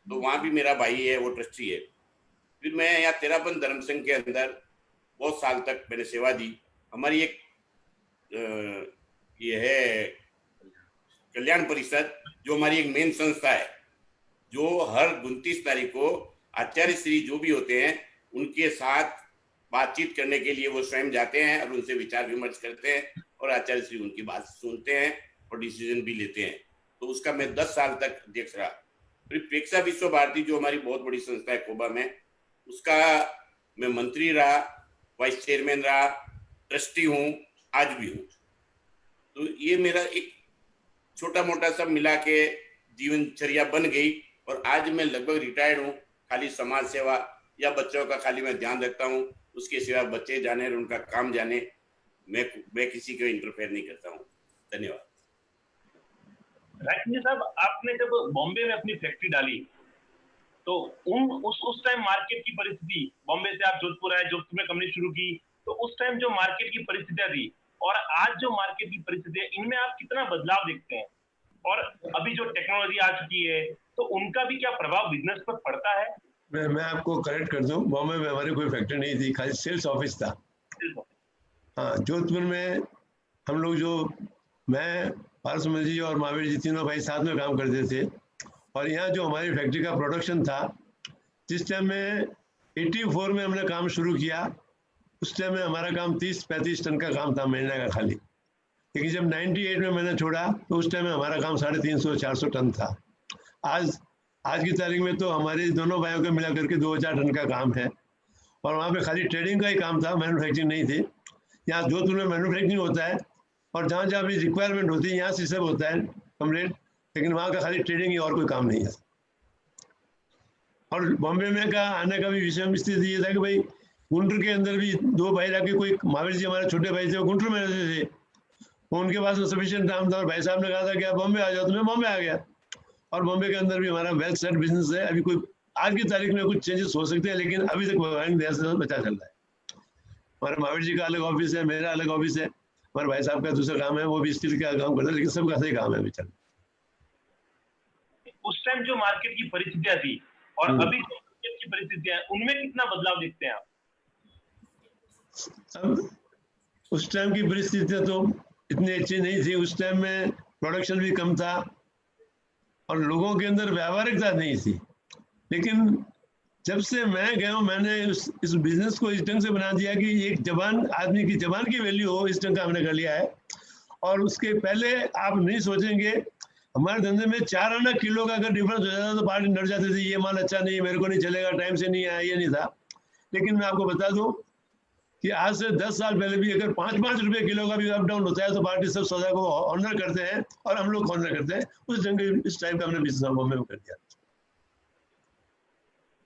C: तो वहां भी मेरा भाई है, वो ट्रस्टी है। फिर मैं यहाँ तेरापन धर्म संघ के अंदर बहुत साल तक मैंने सेवा दी। हमारी एक ये है कल्याण परिषद, जो हमारी एक मेन संस्था है, जो हर 29 तारीख को आचार्य श्री जो भी होते हैं उनके साथ बातचीत करने के लिए वो स्वयं जाते हैं और उनसे विचार विमर्श करते हैं और आचार्य श्री उनकी बात सुनते हैं और डिसीजन भी लेते हैं। तो उसका मैं 10 साल तक अध्यक्ष रहा। फिर प्रेक्षा विश्व भारती जो हमारी बहुत बड़ी संस्था है कोबा में, उसका मैं मंत्री रहा, वाइस चेयरमैन रहा, ट्रस्टी हूँ, आज भी हूँ। तो ये मेरा एक छोटा मोटा सब मिला के जीवनचर्या बन गई और आज मैं लगभग रिटायर्ड हूँ। खाली समाज सेवा या बच्चों का खाली मैं ध्यान रखता हूँ, उसके सिवा बच्चे जाने और उनका काम जाने, मैं किसी को इंटरफेयर नहीं करता हूँ। धन्यवाद।
A: राजन जी साहब, आपने जब बॉम्बे में अपनी फैक्ट्री डाली तो उस टाइम मार्केट की परिस्थिति, बॉम्बे से आप जोधपुर आए, जोधपुर में कंपनी शुरू की, तो उस टाइम जो मार्केट की परिस्थितियां थी और आज जो मार्केट की परिस्थिति है, इनमें आप कितना बदलाव देखते हैं? और अभी जो टेक्नोलॉजी आ चुकी है तो उनका भी क्या प्रभाव बिजनेस पर पड़ता है?
B: मैं आपको करेक्ट कर दूं, बॉम्बे में हमारी कोई फैक्ट्री नहीं थी, खाली सेल्स ऑफिस था। हाँ, जोधपुर में हम लोग मैं पारसमल जी और महावीर जी तीनों भाई साथ में काम करते थे। और यहाँ जो हमारी फैक्ट्री का प्रोडक्शन था, जिस टाइम में 84 में हमने काम शुरू किया, उस टाइम में हमारा काम 30-35 टन का काम था महीने का खाली। लेकिन जब 98 में मैंने छोड़ा तो उस टाइम में हमारा काम 350-400 टन था। आज की तारीख में तो हमारे दोनों भाइयों को मिला करके 2000 टन का काम है। और वहाँ पे खाली ट्रेडिंग का ही काम था, मैन्युफैक्चरिंग नहीं थी। यहाँ जोधपुर में मैन्युफैक्चरिंग होता है और जहाँ जहाँ भी रिक्वायरमेंट होती है यहाँ से सब होता है कम्प्लीट, लेकिन वहाँ का खाली ट्रेडिंग ही, और कोई काम नहीं है। और बॉम्बे में का आने का भी विषम स्थिति ये था कि भाई गुंटूर के अंदर भी दो भाई लाके, कोई महावीर जी हमारे छोटे भाई थे, वो गुंटूर में रहते थे, उनके पास में सफिशिएंट काम था और भाई साहब ने कहा था कि आप बॉम्बे आ जाओ, तो मैं बॉम्बे आ गया। और बॉम्बे के अंदर भी हमारा वेल सेट बिजनेस है। अभी कोई आज की तारीख में कुछ चेंजेस हो सकते हैं, लेकिन अभी तक भगवान दया से बचा चल रहा है। हमारे महावीर जी का अलग ऑफिस है, मेरा अलग ऑफिस है, हमारे भाई साहब का दूसरा काम है, वो भी स्टील का काम करता है, लेकिन सबका सही काम है अभी चल।
A: उस टाइम जो मार्केट की परिस्थितियां थी और अभी जो मार्केट की परिस्थितियां, उनमें कितना बदलाव देखते हैं आप?
B: अब उस टाइम की परिस्थितियां तो इतनी अच्छी नहीं थी। उस टाइम में प्रोडक्शन भी कम था और लोगों के अंदर व्यावहारिकता नहीं थी। लेकिन जब से मैं गया हूँ, मैंने इस बिजनेस को इस ढंग से बना दिया कि एक जवान आदमी की जवान की वैल्यू हो, इस ढंग का हमने कर लिया है। और उसके पहले आप नहीं सोचेंगे, हमारे धंधे में 4 आना किलो का अगर डिफरेंस हो जाता तो पार्टी डर जाती थी, ये माल अच्छा नहीं है, मेरे को नहीं चलेगा, टाइम से नहीं आया, ये नहीं था। लेकिन मैं आपको बता दूं कि आज से 10 साल पहले भी अगर 5-5 रुपए किलो का भी अप डाउन होता है तो पार्टी सब सौदा को ऑनर करते हैं और हम लोग ऑनर करते हैं। उस ढंग इस टाइप का हमने बिजनेस बॉम्बे में कर दिया।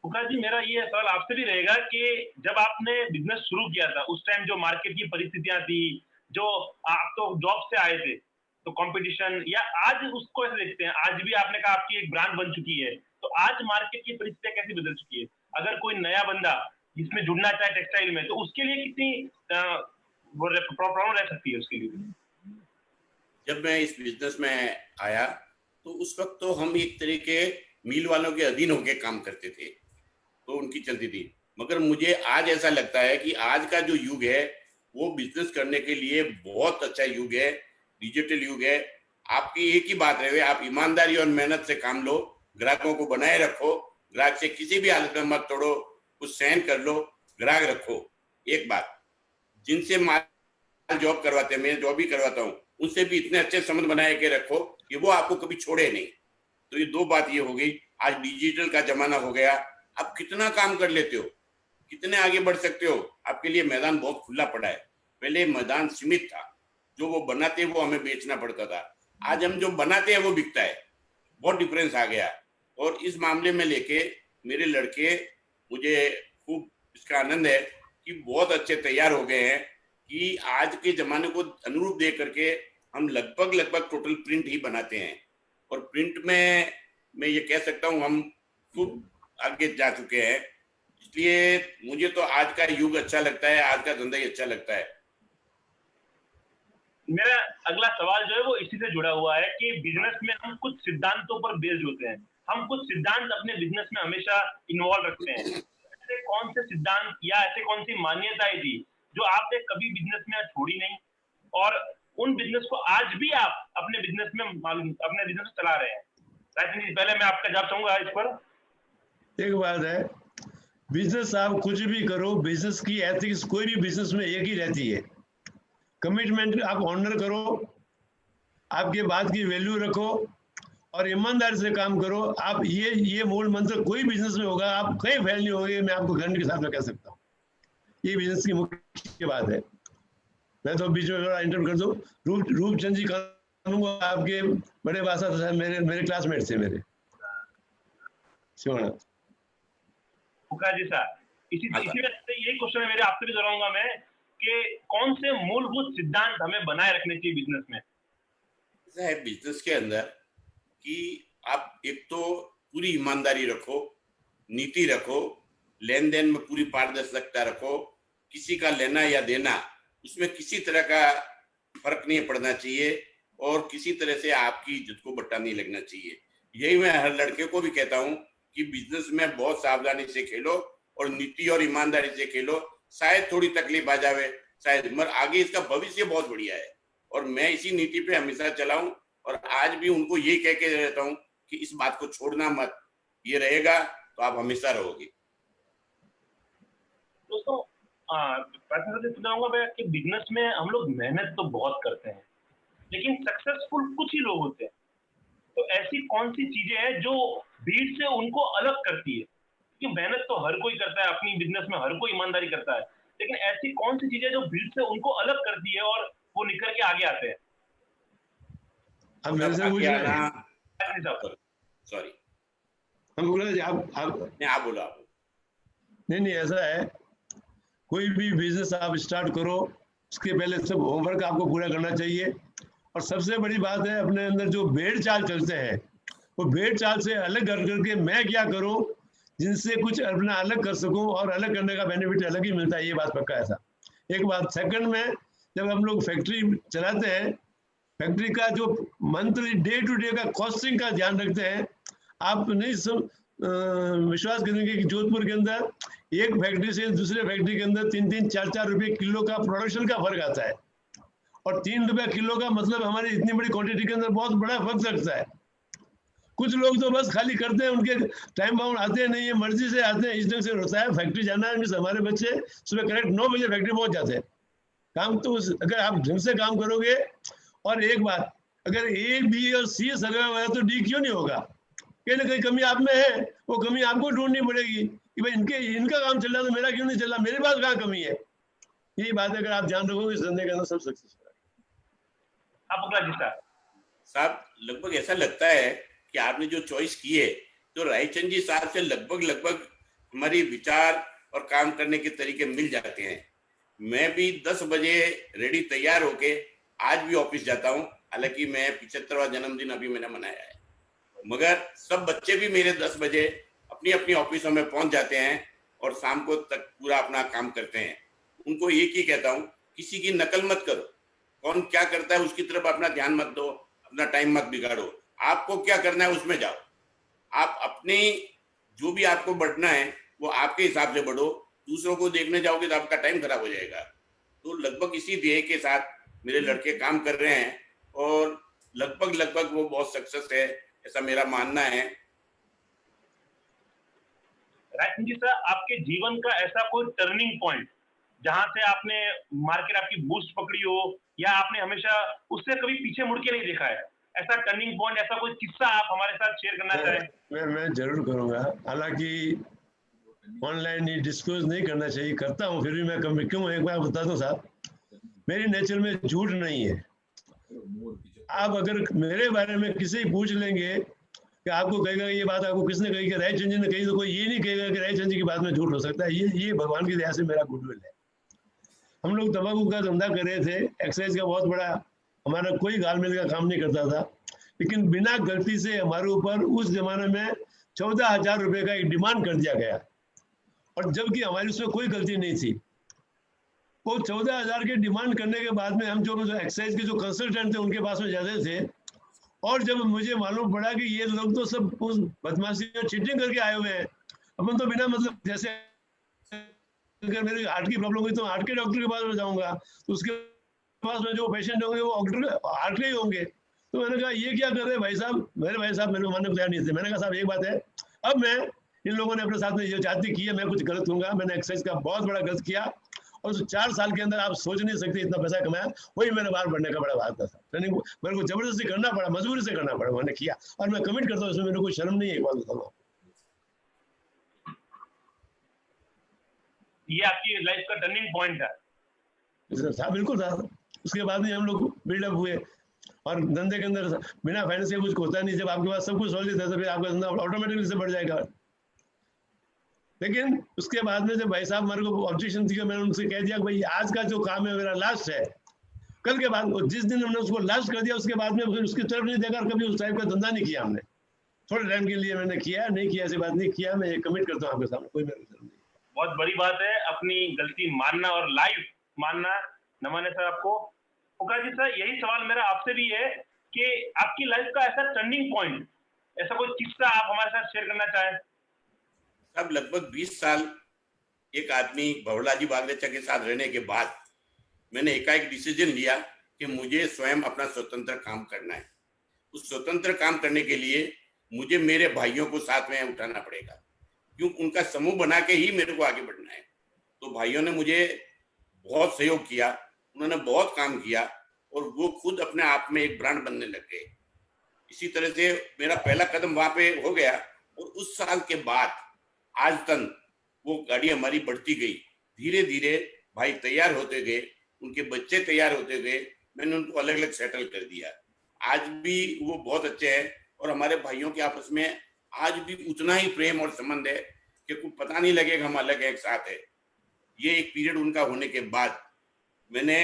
A: पुकार जी, मेरा ये सवाल आपसे भी रहेगा कि जब आपने बिजनेस शुरू किया था, उस टाइम जो मार्केट की परिस्थितियां थी, जो आप तो जॉब से आए थे, तो कंपटीशन, या आज उसको ऐसे देखते हैं? आज भी आपने कहा आपकी एक ब्रांड बन चुकी है, तो आज मार्केट की परिस्थितियां कैसी बदल चुकी है? अगर कोई नया बंदा इसमें जुड़ना चाहे टेक्सटाइल में, तो उसके लिए कितनी प्रॉब्लम रह सकती है उसके लिए?
C: जब मैं इस बिजनेस में आया तो उस वक्त तो हम एक तरीके मिल वालों के अधीन होकर काम करते थे, तो उनकी चलती थी। मगर मुझे आज ऐसा लगता है कि आज का जो युग है वो बिजनेस करने के लिए बहुत अच्छा युग है, डिजिटल युग है। आपकी एक ही बात रहे, आप ईमानदारी और मेहनत से काम लो, ग्राहकों को बनाए रखो, ग्राहक से किसी भी हालत में मत तोड़ो, कुछ सहन कर लो, ग्राहक रखो। एक बात, जिनसे माल जॉब करवाते हैं, मैं जॉब भी करवाता हूँ, उनसे भी इतने अच्छे संबंध बनाए के रखो कि वो आपको कभी छोड़े नहीं। तो ये दो बात ये हो गई। आज डिजिटल का जमाना हो गया, आप कितना काम कर लेते हो, कितने आगे बढ़ सकते हो, आपके लिए मैदान बहुत खुला पड़ा है। पहले मैदान सीमित था, जो वो बनाते वो हमें बेचना पड़ता था। आज हम जो बनाते हैं वो बिकता है, बहुत डिफरेंस आ गया। और इस मामले में लेके मेरे लड़के, मुझे खूब इसका आनंद है कि बहुत अच्छे तैयार हो गए हैं कि आज के जमाने को अनुरूप दे करके हम लगभग टोटल प्रिंट ही बनाते हैं। और प्रिंट में मैं ये कह सकता हूँ हम खूब आगे जा चुके हैं। इसलिए मुझे तो आज का युग अच्छा लगता है, आज का धंधा ही अच्छा लगता है।
A: मेरा अगला सवाल जो है वो इसी से जुड़ा हुआ है कि बिजनेस में हम कुछ सिद्धांतों पर बेस्ड होते हैं, हम कुछ सिद्धांत अपने बिजनेस में हमेशा इन्वॉल्व रखते हैं। ऐसे कौन से सिद्धांत या ऐसे कौन सी मान्यताएं थी जो आपने कभी बिजनेस में छोड़ी नहीं, और उन बिजनेस को आज भी आप अपने बिजनेस में चला रहे हैं? राजन जी, पहले मैं आपका जवाब चाहूंगा इस पर।
B: एक बात है, बिजनेस आप कुछ भी करो, बिजनेस की एथिक्स कोई भी बिजनेस में एक ही रहती है। कमिटमेंट आप ऑनर करो, आपके बात की वैल्यू रखो और ईमानदारी से काम करो। आप ये मूल मंत्र कोई बिजनेस में होगा, आप कहीं फेल नहीं होंगे, मैं आपको गारंटी के साथ में कह सकता हूँ। ये बिजनेस की मुख्य बात है। मैं तो बीच में थोड़ा इंटरव्यू कर दूं, रूपचंद जी कहूँगा, आपके बड़े भाषा था, मेरे क्लासमेट थे मेरे शिवनाथ
A: फुका जी साहब। इसी में यही क्वेश्चन है मेरे, आपसे भी दोहराऊंगा मैं कि कौन से मूलभूत सिद्धांत हमें बनाए रखने चाहिए बिजनेस में?
C: ऐसा है बिजनेस के अंदर कि आप एक तो पूरी ईमानदारी रखो, नीति रखो, लेन देन में पूरी पारदर्शिता रखो, किसी का लेना या देना उसमें किसी तरह का फर्क नहीं पड़ना चाहिए और किसी तरह से आपकी इज्जत को बट्टा नहीं लगना चाहिए। यही मैं हर लड़के को भी कहता हूँ कि बिजनेस में बहुत सावधानी से खेलो और नीति और ईमानदारी से खेलो। शायद थोड़ी तकलीफ आ जावे, शायद, मगर आगे इसका भविष्य बहुत बढ़िया है और मैं इसी नीति पे हमेशा चलाऊं और आज भी उनको ये कह के रहता हूँ कि इस बात को छोड़ना मत, ये रहेगा तो आप हमेशा रहोगे।
A: दोस्तों, कि बिजनेस में हम लोग मेहनत तो बहुत करते हैं लेकिन सक्सेसफुल कुछ ही लोग होते हैं। तो ऐसी कौन सी चीजें हैं जो भीड़ से उनको अलग करती है? कि मेहनत तो हर कोई करता है, अपनी बिजनेस में हर कोई ईमानदारी करता है, लेकिन ऐसी कौन सी चीजें जो भीड़ से उनको अलग करती है और वो निकल के आगे आते हैं?
B: अब मेरे से पूछ रहे
C: हैं। सॉरी,
B: हम बोल रहे आप
C: बोलो।
B: नहीं, ऐसा है, कोई भी बिजनेस आप स्टार्ट करो उसके पहले सब होमवर्क आपको पूरा करना चाहिए। और सबसे बड़ी बात है, अपने अंदर जो भेड़ चाल चलते हैं वो भेड़ चाल से अलग कर करके मैं क्या करूं जिनसे कुछ अपना अलग कर सकूं, और अलग करने का बेनिफिट अलग ही मिलता है, ये बात पक्का है ऐसा। एक बात। सेकंड में, जब हम लोग फैक्ट्री चलाते हैं, फैक्ट्री का जो मंथली डे टू डे का कॉस्टिंग का ध्यान रखते हैं। आप नहीं विश्वास करेंगे कि जोधपुर के अंदर एक फैक्ट्री से दूसरे फैक्ट्री के अंदर 3-4 रुपए किलो का प्रोडक्शन का फर्क आता है, और 3 रुपए किलो का मतलब हमारी इतनी बड़ी क्वांटिटी के अंदर बहुत बड़ा फर्क लगता है। कुछ लोग तो बस खाली करते हैं, उनके टाइम बाउंड आते नहीं है, मर्जी से आते हैं, इस ढंग से होता है। फैक्ट्री जाना है, हमारे बच्चे सुबह करेक्ट 9 बजे फैक्ट्री पहुंच जाते हैं। काम तो अगर आप ढंग से काम करोगे, और एक बात, अगर ए बी और सी सर्वे हुआ तो डी क्यों नहीं होगा? कहीं ना कहीं कमी आप में है, वो कमी आपको ढूंढनी पड़ेगी कि भाई इनका काम चल रहा तो मेरा क्यों नहीं चल रहा, मेरे पास कहाँ कमी है। यही बात है, अगर आप ध्यान रखोगे इस धंधे के अंदर सब सक्सेस होगा।
A: आप अगला जी
C: साहब, लगभग ऐसा लगता है कि आपने जो चॉइस की है तो रायचंद जी साहब से लगभग हमारी विचार और काम करने के तरीके मिल जाते हैं। मैं भी 10 बजे रेडी तैयार होके आज भी ऑफिस जाता हूँ, हालांकि मैं 75वां जन्मदिन अभी मैंने मनाया है, मगर सब बच्चे भी मेरे 10 बजे अपनी अपनी ऑफिसों में पहुंच जाते हैं और शाम को तक पूरा अपना काम करते हैं। उनको एक ही कहता हूँ, किसी की नकल मत करो, कौन क्या करता है उसकी तरफ अपना ध्यान मत दो, अपना टाइम मत बिगाड़ो। आपको क्या करना है उसमें जाओ, आप अपने जो भी आपको बढ़ना है वो आपके हिसाब से बढ़ो। दूसरों को देखने जाओगे तो आपका टाइम खराब हो जाएगा। तो लगभग इसी ध्येय के साथ मेरे लड़के काम कर रहे हैं और लगभग वो बहुत सक्सेस है, ऐसा मेरा मानना है।
A: राजन जी सर, आपके जीवन का ऐसा कोई टर्निंग पॉइंट जहां से आपने मार्केट आपकी बूस्ट पकड़ी हो, या आपने हमेशा उससे कभी पीछे मुड़ के नहीं देखा है, ऐसा टर्निंग पॉइंट, ऐसा कोई किस्सा आप हमारे साथ शेयर करना चाहें?
B: मैं जरूर करूंगा, हालांकि ऑनलाइन ही डिस्क्लोज नहीं करना चाहिए, करता हूं फिर भी मैं कम क्यों, एक बार बता दूं साहब, मेरी नेचर में झूठ नहीं है। आप अगर मेरे बारे में किसी पूछ लेंगे कि आपको कहेगा ये बात आपको किसने कही, कि रायचंद जी ने कही, तो कोई ये नहीं कहेगा कि रायचंद जी की बात में झूठ हो सकता है। ये भगवान की दया से मेरा गुडविल है। हम लोग तंबाकू का धंधा कर रहे थे, एक्साइज का बहुत बड़ा, हमारा कोई गालमेल का काम नहीं करता था, लेकिन बिना गलती से हमारे ऊपर उस जमाने में 14,000 रुपए का एक डिमांड कर दिया गया, और जबकि हमारी उसमें कोई गलती नहीं थी। वो 14,000 की डिमांड करने के बाद में हम जो एक्साइज के जो कंसल्टेंट थे उनके पास में जाते थे, और जब मुझे मालूम पड़ा कि ये लोग तो सब बदमाशी और चीटिंग करके आए हुए हैं, अपन तो बिना मतलब, जैसे अगर मेरे हार्ट की प्रॉब्लम हुई तो हार्ट के डॉक्टर के पास में जाऊंगा, तो उसके पास में जो पेशेंट होंगे वो डॉक्टर हार्ट के ही होंगे। तो मैंने कहा ये क्या कर रहे हैं भाई साहब, मेरे भाई साहब मेरे को मानने को तैयार नहीं थे। मैंने कहा साहब एक बात है, अब मैं, इन लोगों ने अपने साथ में ये जाति की है, मैं कुछ गलत दूंगा, मैंने एक्साइज का बहुत बड़ा गलत किया, और 4 साल के अंदर आप सोच नहीं सकते इतना पैसा कमाया, वही मैंने बाहर बढ़ने का बड़ा बात था। ट्रेनिंग मेरे को जबरदस्ती करना पड़ा, मजबूरी से करना पड़ा, मैंने किया, और मैं कमिट करता हूँ इसमें, मेरे को शर्म नहीं है, एक बात बताऊँ।
A: ये आपकी लाइफ का टर्निंग पॉइंट है।
B: था, बिल्कुल था। उसके बाद में हम लोग बिल्डअप हुए, और धंधे के अंदर बिना फाइनेंस के कुछ होता नहीं। जब आपके पास सब कुछ सॉलिड है तो फिर आपका धंधा ऑटोमेटिकली से बढ़ जाएगा। लेकिन उसके बाद में जब भाई साहब मेरे को ऑब्जेक्शन थी, मैंने उनसे कह दिया भाई आज का जो काम है मेरा लास्ट है, कल के बाद जिस दिन हमने उसको लास्ट कर दिया उसके बाद में फिर उसकी तरफ नहीं देखा, कभी उस टाइप का धंधा नहीं किया हमने। थोड़े टाइम के लिए मैंने किया, नहीं किया ऐसी बात नहीं, किया, मैं कमिट करता हूँ आपके सामने, कोई मेरा नहीं।
A: बहुत बड़ी बात है अपनी गलती मानना और लाइफ मानना। नमन है सर आपको। पुकार जी सर, यही सवाल मेरा आपसे भी है कि आपकी लाइफ का ऐसा टर्निंग पॉइंट, ऐसा कोई किस्सा आप हमारे साथ शेयर करना चाहें?
C: अब लगभग 20 साल एक आदमी भवरलाल जी बागरेचा के साथ रहने के बाद मैंने एकाएक डिसीजन लिया कि मुझे स्वयं अपना स्वतंत्र काम करना है। उस स्वतंत्र काम करने के लिए मुझे मेरे भाइयों को साथ में उठाना पड़ेगा, क्योंकि उनका समूह बना के ही मेरे को आगे बढ़ना है। तो भाइयों ने मुझे बहुत सहयोग किया, उन्होंने बहुत काम किया, और वो खुद अपने आप में एक ब्रांड बनने लग गए। इसी तरह से मेरा पहला कदम वहां पे हो गया, और उस साल के बाद आज तक वो गाड़ी हमारी बढ़ती गई। धीरे धीरे भाई तैयार होते गए, उनके बच्चे तैयार होते गए, मैंने उनको अलग अलग सेटल कर दिया। आज भी वो बहुत अच्छे हैं, और हमारे भाइयों के आपस में आज भी उतना ही प्रेम और संबंध है कि कुछ पता नहीं लगेगा हम अलग एक साथ है। ये एक पीरियड उनका होने के बाद मैंने,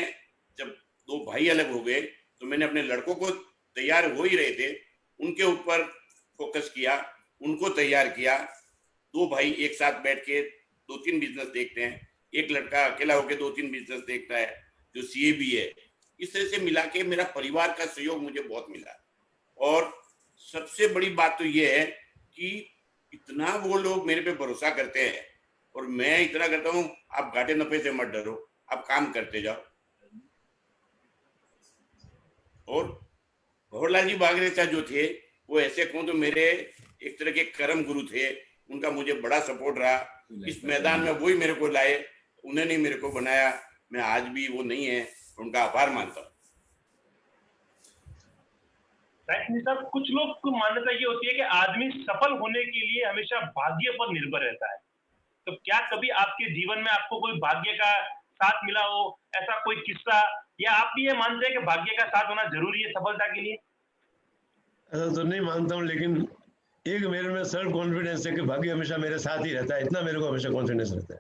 C: जब 2 भाई अलग हो गए, तो मैंने अपने लड़कों को, तैयार हो ही रहे थे, उनके ऊपर फोकस किया, उनको तैयार किया। 2 भाई एक साथ बैठ के 2-3 बिजनेस देखते हैं, एक लड़का अकेला होकर 2-3 बिजनेस देखता है जो सीए भी है। इस तरह से मिला के मेरा परिवार का सहयोग मुझे बहुत मिला। और सबसे बड़ी बात तो ये है कि इतना वो लोग मेरे पे भरोसा करते हैं, और मैं इतना करता हूँ, आप घाटे नफे से मत डरो, आप काम करते जाओ। और भवरलाल जी बागरेचा जो थे, वो ऐसे कहूँ तो मेरे एक तरह के कर्म गुरु थे, उनका मुझे बड़ा सपोर्ट रहा। इस मैदान में वही मेरे को लाए, उन्होंने नहीं मेरे को बनाया। मैं आज भी वो नहीं है, उनका आभार मानता हूँ।
A: साहब, कुछ लोग को मान्यता ये होती है कि आदमी सफल होने के लिए हमेशा भाग्य पर निर्भर रहता है। तो क्या कभी आपके जीवन में आपको कोई भाग्य का साथ मिला हो, ऐसा कोई किस्सा, या आप भी ये मानते हैं कि भाग्य का साथ होना जरूरी है सफलता के लिए?
B: ऐसा तो नहीं मानता हूँ, लेकिन एक मेरे में सेल्फ कॉन्फिडेंस है कि भाग्य हमेशा मेरे साथ ही रहता है, इतना मेरे को हमेशा कॉन्फिडेंस रहता है।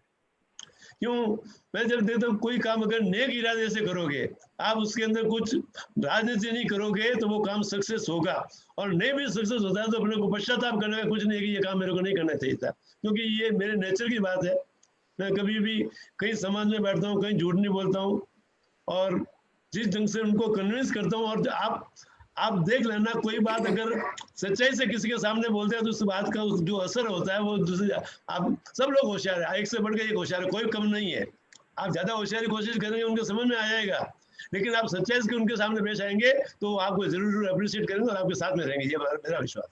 B: क्यों? मैं जब देखता हूँ कोई काम अगर नेक इरादे से करोगे, आप उसके अंदर कुछ राजनीति नहीं करोगे तो वो काम सक्सेस होगा, और नहीं भी सक्सेस होता है तो अपने को पश्चाताप करने का कुछ नहीं कि ये काम मेरे को नहीं करना चाहिए था, क्योंकि ये मेरे नेचर की बात है। मैं कभी भी कहीं समाज में बैठता हूँ, कहीं झूठ नहीं बोलता हूँ, और जिस ढंग से उनको कन्विंस करता हूँ। और आप देख लेना, कोई बात अगर सच्चाई से किसी के सामने बोलते हैं तो उस बात का जो असर होता है वो दूसरे, आप सब लोग होशियार है, एक से बढ़ के एक होशियार है, कोई कम नहीं है। आप ज्यादा होशियारी कोशिश करेंगे उनके समझ में आ जाएगा, लेकिन आप सच्चाई से उनके सामने पेश आएंगे तो आपको जरूर अप्रिशिएट करेंगे और आपके साथ में रहेंगे, ये मेरा विश्वास।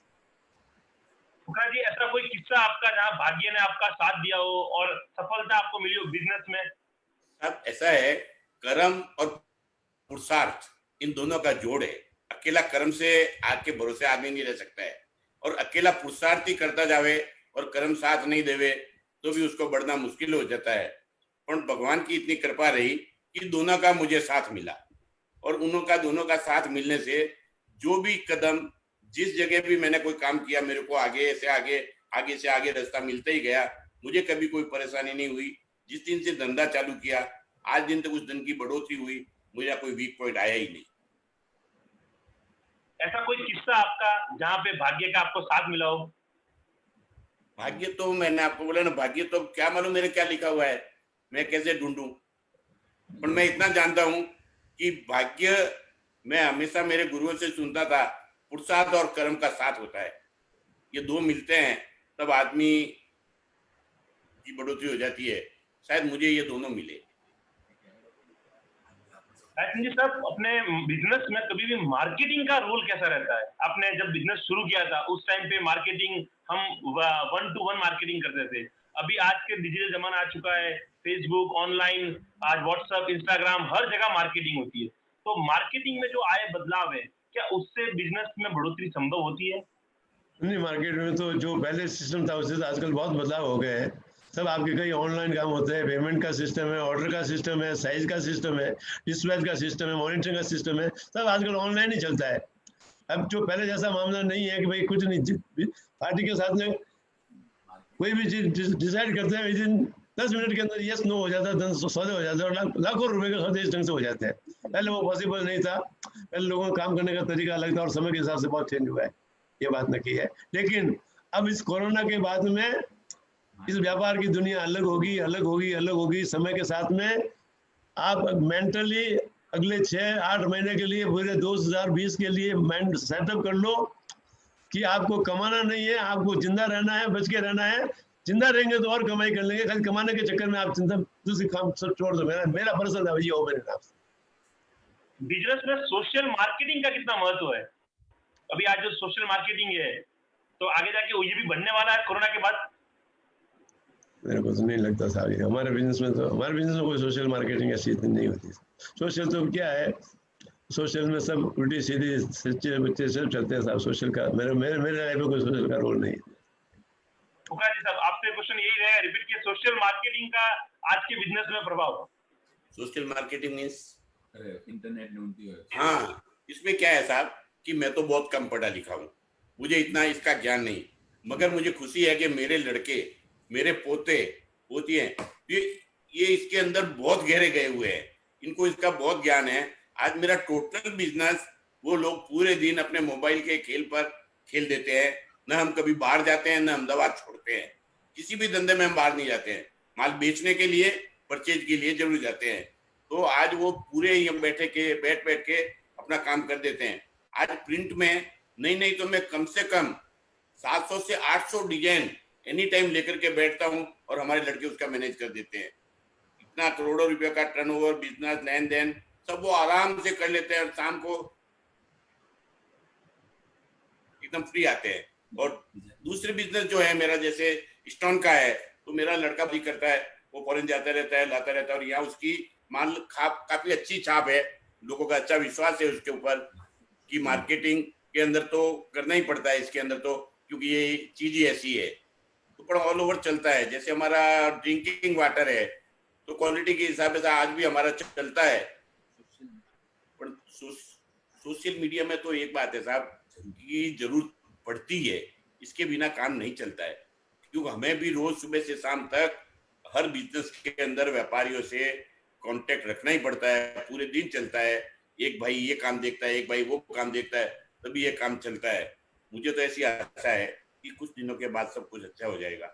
A: पुकार जी, ऐसा कोई किस्सा आपका जहाँ भाग्य ने आपका साथ दिया हो और सफलता आपको मिली हो बिजनेस में?
C: अब ऐसा है, कर्म और पुरुषार्थ इन दोनों का जोड़ है। अकेला कर्म से आग के भरोसे आदमी नहीं रह सकता है, और अकेला पुरुषार्थ ही करता जावे और कर्म साथ नहीं देवे तो भी उसको बढ़ना मुश्किल हो जाता है। पर भगवान की इतनी कृपा रही कि दोनों का मुझे साथ मिला, और दोनों का साथ मिलने से जो भी कदम, जिस जगह भी मैंने कोई काम किया, मेरे को आगे से आगे रास्ता मिलता ही गया। मुझे कभी कोई परेशानी नहीं हुई। जिस दिन से धंधा चालू किया आज दिन तक उस दिन की बढ़ोतरी हुई, मुझे कोई वीक पॉइंट आया ही नहीं।
A: ऐसा कोई किस्सा आपका जहाँ पे भाग्य का आपको साथ मिला हो?
C: भाग्य तो मैंने आपको बोला ना, भाग्य तो क्या मालूम मेरे क्या लिखा हुआ है, मैं कैसे ढूंढूं। पर मैं इतना जानता हूं कि भाग्य मैं हमेशा मेरे गुरुओं से सुनता था, पुरुषार्थ और कर्म का साथ होता है, ये दो मिलते हैं तब आदमी की बढ़ोतरी हो जाती है। शायद मुझे ये दोनों मिले।
A: रायचंद जी साहब, अपने बिजनेस में कभी भी मार्केटिंग का रोल कैसा रहता है? आपने जब बिजनेस शुरू किया था उस टाइम पे मार्केटिंग हम 1-to-1 मार्केटिंग करते थे। अभी आज के डिजिटल जमाना आ चुका है, फेसबुक, ऑनलाइन, आज व्हाट्सएप, इंस्टाग्राम, हर जगह मार्केटिंग होती है। तो मार्केटिंग में जो आए बदलाव है, क्या उससे बिजनेस में बढ़ोतरी संभव होती है?
B: नहीं, मार्केट में तो जो पहले सिस्टम था उससे तो आजकल बहुत बदलाव हो गए हैं। सब आपके कई ऑनलाइन काम होते हैं, पेमेंट का सिस्टम है, ऑर्डर का सिस्टम है, साइज का सिस्टम है, डिस्पैच का सिस्टम है, मॉनिटरिंग का सिस्टम है, सब आजकल ऑनलाइन ही चलता है। अब जो पहले जैसा मामला नहीं है कि भाई कुछ नहीं, पार्टी के साथ में कोई भी चीज डिसाइड करते हैं, विदिन 10 मिनट के अंदर यस नो हो जाता है, सौदे हो जाते हैं और लाखों रुपए के सौदे इस ढंग से हो जाते हैं। पहले वो पॉसिबल नहीं था, पहले लोगों का काम करने का तरीका अलग था और समय के हिसाब से बहुत चेंज हुआ है, ये बात न की है। लेकिन अब इस कोरोना के बाद में इस व्यापार की दुनिया अलग होगी, अलग होगी, अलग होगी। समय के साथ में आप मेंटली अगले 6-8 महीने के लिए, पूरे 2020 के लिए माइंड सेटअप कर लो कि आपको कमाना नहीं है, आपको जिंदा रहना है, बच के रहना है। जिंदा रहेंगे तो और कमाई कर लेंगे, खाली कमाने के चक्कर में आप चिंता दूसरी काम सब छोड़ दो। मेरा पर्सनल ये ओपिनियन है आपसे।
A: बिजनेस में सोशल मार्केटिंग का कितना महत्व है? अभी आज जो सोशल मार्केटिंग है, तो आगे जाके ये भी बढ़ने वाला है कोरोना के बाद?
B: मेरे को तो नहीं लगता साहब, हमारे बिजनेस में कोई सोशल मार्केटिंग ऐसी इतनी नहीं होती। सोशल तो क्या है, सोशल में सब उल्टी सीधी सच्चे बच्चे सब चलते हैं साहब। सोशल का मेरे लाइफ में कोई सोशल का रोल नहीं है।
A: फुकरा जी साहब, आपसे क्वेश्चन यही रहेगा, रिपीट किए, सोशल मार्केटिंग का आज के बिजनेस में प्रभाव।
C: सोशल मार्केटिंग मीन्स
D: इंटरनेट ढूंढती है।
C: हाँ, इसमें क्या है साहब कि मैं तो बहुत कम पढ़ा लिखा हूँ, मुझे इतना इसका ज्ञान नहीं, मगर मुझे खुशी है कि मेरे लड़के, मेरे पोते पोती हैं, ये इसके अंदर बहुत गहरे गए हुए हैं, इनको इसका बहुत ज्ञान है। आज मेरा टोटल बिजनेस वो लोग पूरे दिन अपने मोबाइल के खेल पर खेल देते हैं, न हम कभी बाहर जाते हैं, न अहमदाबाद छोड़ते हैं, किसी भी धंधे में हम बाहर नहीं जाते हैं, माल बेचने के लिए, परचेज के लिए जरूर जाते हैं। तो आज वो पूरे यहाँ बैठ के अपना काम कर देते हैं। आज प्रिंट में नहीं तो मैं कम से कम 700 से 800 डिजाइन एनी टाइम लेकर के बैठता हूँ और हमारे लड़के उसका मैनेज कर देते हैं। इतना करोड़ों रुपए का टर्नओवर, बिजनेस, लेन देन सब वो आराम से कर लेते हैं और शाम को एकदम फ्री आते हैं। और दूसरे बिजनेस जो है मेरा, जैसे स्टोन का है, तो मेरा लड़का भी करता है, वो फॉरेन जाता रहता है, लाता रहता है, और यहाँ उसकी माल काफी अच्छी छाप है, लोगों का अच्छा विश्वास है उसके ऊपर कि मार्केटिंग के अंदर तो करना ही पड़ता है इसके अंदर, तो क्योंकि ये चीज ही ऐसी है, तो बड़ा ऑल ओवर चलता है। जैसे हमारा ड्रिंकिंग वाटर है, तो क्वालिटी के हिसाब से आज भी हमारा चलता है। पर सोशल मीडिया में तो एक बात है साहब कि जरूरत पड़ती है, इसके बिना काम नहीं चलता है, क्योंकि हमें भी रोज सुबह से शाम तक हर बिजनेस के अंदर व्यापारियों से कांटेक्ट रखना ही पड़ता है, पूरे दिन चलता है। एक भाई ये काम देखता है, एक भाई वो काम देखता है, तभी ये काम चलता है। मुझे तो ऐसी आशा है कि कुछ दिनों के बाद सब कुछ अच्छा हो जाएगा।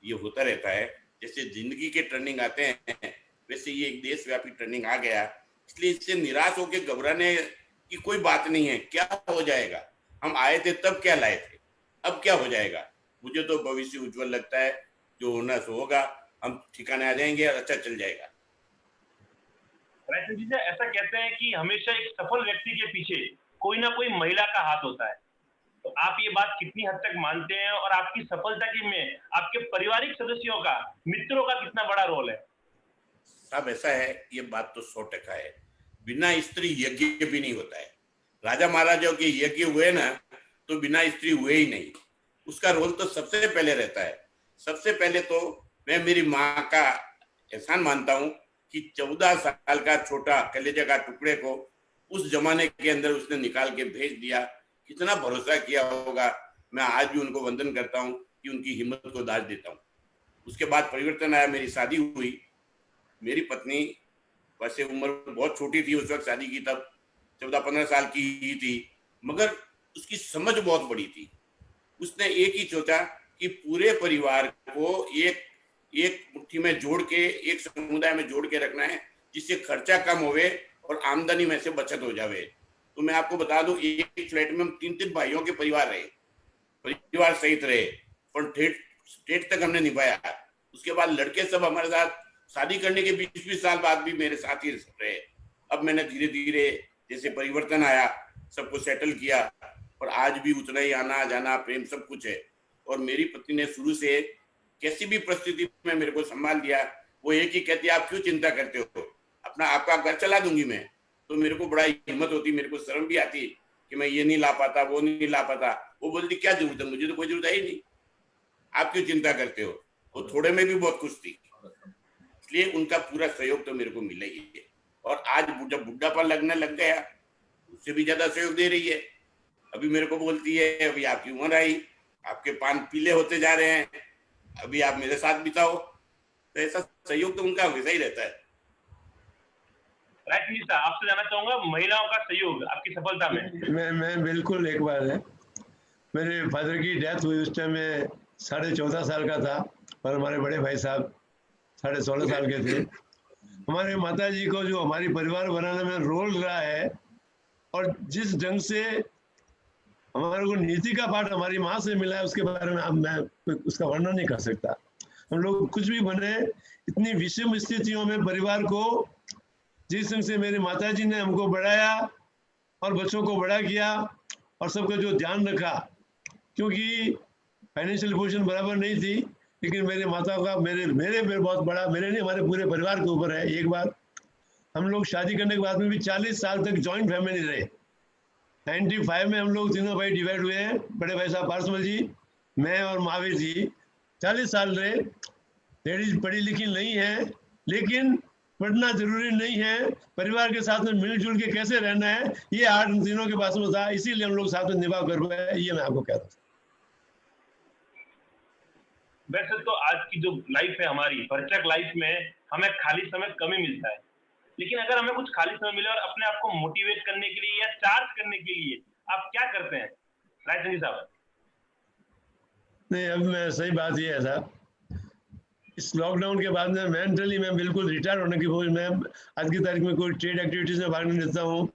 C: ये होता रहता है, जैसे जिंदगी के टर्निंग आते हैं वैसे ये एक देशव्यापी टर्निंग आ गया, इसलिए इससे निराश होकर घबराने की कोई बात नहीं है। क्या हो जाएगा, हम आए थे तब क्या लाए थे, अब क्या हो जाएगा। मुझे तो भविष्य उज्जवल लगता है, जो होना सो होगा, हम ठिकाने आ जाएंगे और अच्छा चल जाएगा।
A: रायचंद जी ऐसा कहते हैं कि हमेशा एक सफल व्यक्ति के पीछे कोई ना कोई महिला का हाथ होता है, तो आप ये बात कितनी हद तक मानते हैं, और आपकी सफलता के में आपके पारिवारिक सदस्यों का, मित्रों का कितना बड़ा रोल है?
C: साहब ऐसा है, ये बात तो 100% है, बिना स्त्री यज्ञ भी नहीं होता है। राजा महाराजाओं के यज्ञ हुए ना, तो बिना स्त्री हुए ही नहीं। उसका रोल तो सबसे पहले रहता है। सबसे पहले तो मैं मेरी माँ का एहसान मानता हूँ कि 14 साल का छोटा कलेजे का टुकड़े को उस जमाने के अंदर उसने निकाल के भेज दिया, कितना भरोसा किया होगा। मैं आज भी उनको वंदन करता हूँ कि उनकी हिम्मत को दाज देता हूँ। उसके बाद परिवर्तन आया, मेरी शादी हुई। मेरी पत्नी वैसे उम्र बहुत छोटी थी उस वक्त शादी की, तब 14-15 साल की ही थी, मगर उसकी समझ बहुत बड़ी थी। उसने एक ही सोचा कि पूरे परिवार को एक एक मुट्ठी में जोड़ के, एक समुदाय में जोड़ के रखना है, जिससे खर्चा कम होवे और आमदनी में से बचत हो जावे। तो मैं आपको बता दूं, एक फ्लैट में हम 3-3 भाइयों के परिवार सहित रहे, पर ठेठ तक हमने निभाया। उसके बाद लड़के सब हमारे साथ शादी करने के 20-20 साल बाद भी मेरे साथ ही रहे। अब मैंने धीरे धीरे जैसे परिवर्तन आया, सबको सेटल किया, और आज भी उतना ही आना जाना प्रेम सब कुछ है। और मेरी पत्नी ने शुरू से कैसी भी परिस्थिति में मेरे को संभाल दिया। वो एक ही कहती है, आप क्यों चिंता करते हो, आपका घर चला दूंगी मैं। तो मेरे को बड़ा हिम्मत होती, मेरे को शर्म भी आती कि मैं ये नहीं ला पाता, वो नहीं ला पाता। वो बोलती क्या जरूरत है, मुझे तो कोई जरूरत है ही नहीं, आप क्यों चिंता करते हो। वो थोड़े में भी बहुत खुश थी, इसलिए उनका पूरा सहयोग तो मेरे को मिला ही है। और आज जब बुढ़ापा लगने लग गया, उससे भी ज्यादा सहयोग दे रही है। अभी मेरे को बोलती है, अभी आपकी उम्र आई, आपके पान पीले होते जा रहे हैं, अभी आप मेरे साथ बिताओ। तो ऐसा सहयोग तो उनका हमेशा ही रहता है।
A: राइट साहब, आपसे जानना चाहूंगा महिलाओं का सहयोग आपकी सफलता में।
B: मैं बिल्कुल, एक बार है, मेरे फादर की डेथ हुई, उस टाइम में 14.5 साल का था, और हमारे बड़े भाई साहब 16.5 साल के थे। हमारे माता जी को जो हमारी परिवार बनाने में रोल रहा है, और जिस ढंग से हमारे को नीति का पाठ हमारी माँ से मिला है, उसके बारे में अब मैं उसका वर्णन नहीं कर सकता। हम लोग कुछ भी बने, इतनी विषम स्थितियों में परिवार को जिस ढंग से मेरी माता जी ने हमको बढ़ाया और बच्चों को बड़ा किया और सबका जो ध्यान रखा, क्योंकि फाइनेंशियल पोजीशन बराबर नहीं थी, लेकिन मेरे माता का मेरे पे बहुत बड़ा, मेरे नहीं हमारे पूरे परिवार के ऊपर है। एक बार हम लोग शादी करने के बाद में भी 40 साल तक जॉइंट फैमिली रहे। 95 में हम लोग तीनों भाई डिवाइड हुए हैं, बड़े भाई साहब पार्समल जी, मैं और महावीर जी 40 साल रहे। लेडीज पढ़ी लिखी नहीं है, लेकिन पढ़ना जरूरी नहीं है, परिवार के साथ में मिलजुल के कैसे रहना है, ये आर्ट उन तीनों के पास में था, इसीलिए हम लोग साथ में निभा कर पाए। ये मैं आपको कह रहा हूँ।
A: वैसे तो आज की जो लाइफ है हमारी भरचक लाइफ में, हमें खाली समय कम ही मिलता है, लेकिन अगर हमें कुछ खाली समय मिले और अपने आप को मोटिवेट करने के लिए या चार्ज करने के लिए आप क्या करते हैं रायचंद जी साहब?
B: नहीं, अब मैं सही बात ये है साहब, इस लॉकडाउन के बाद में मेंटली मैं बिल्कुल रिटायर होने की कोशिश, मैं आज की तारीख में कोई ट्रेड एक्टिविटीज में भाग नहीं लेता हूँ।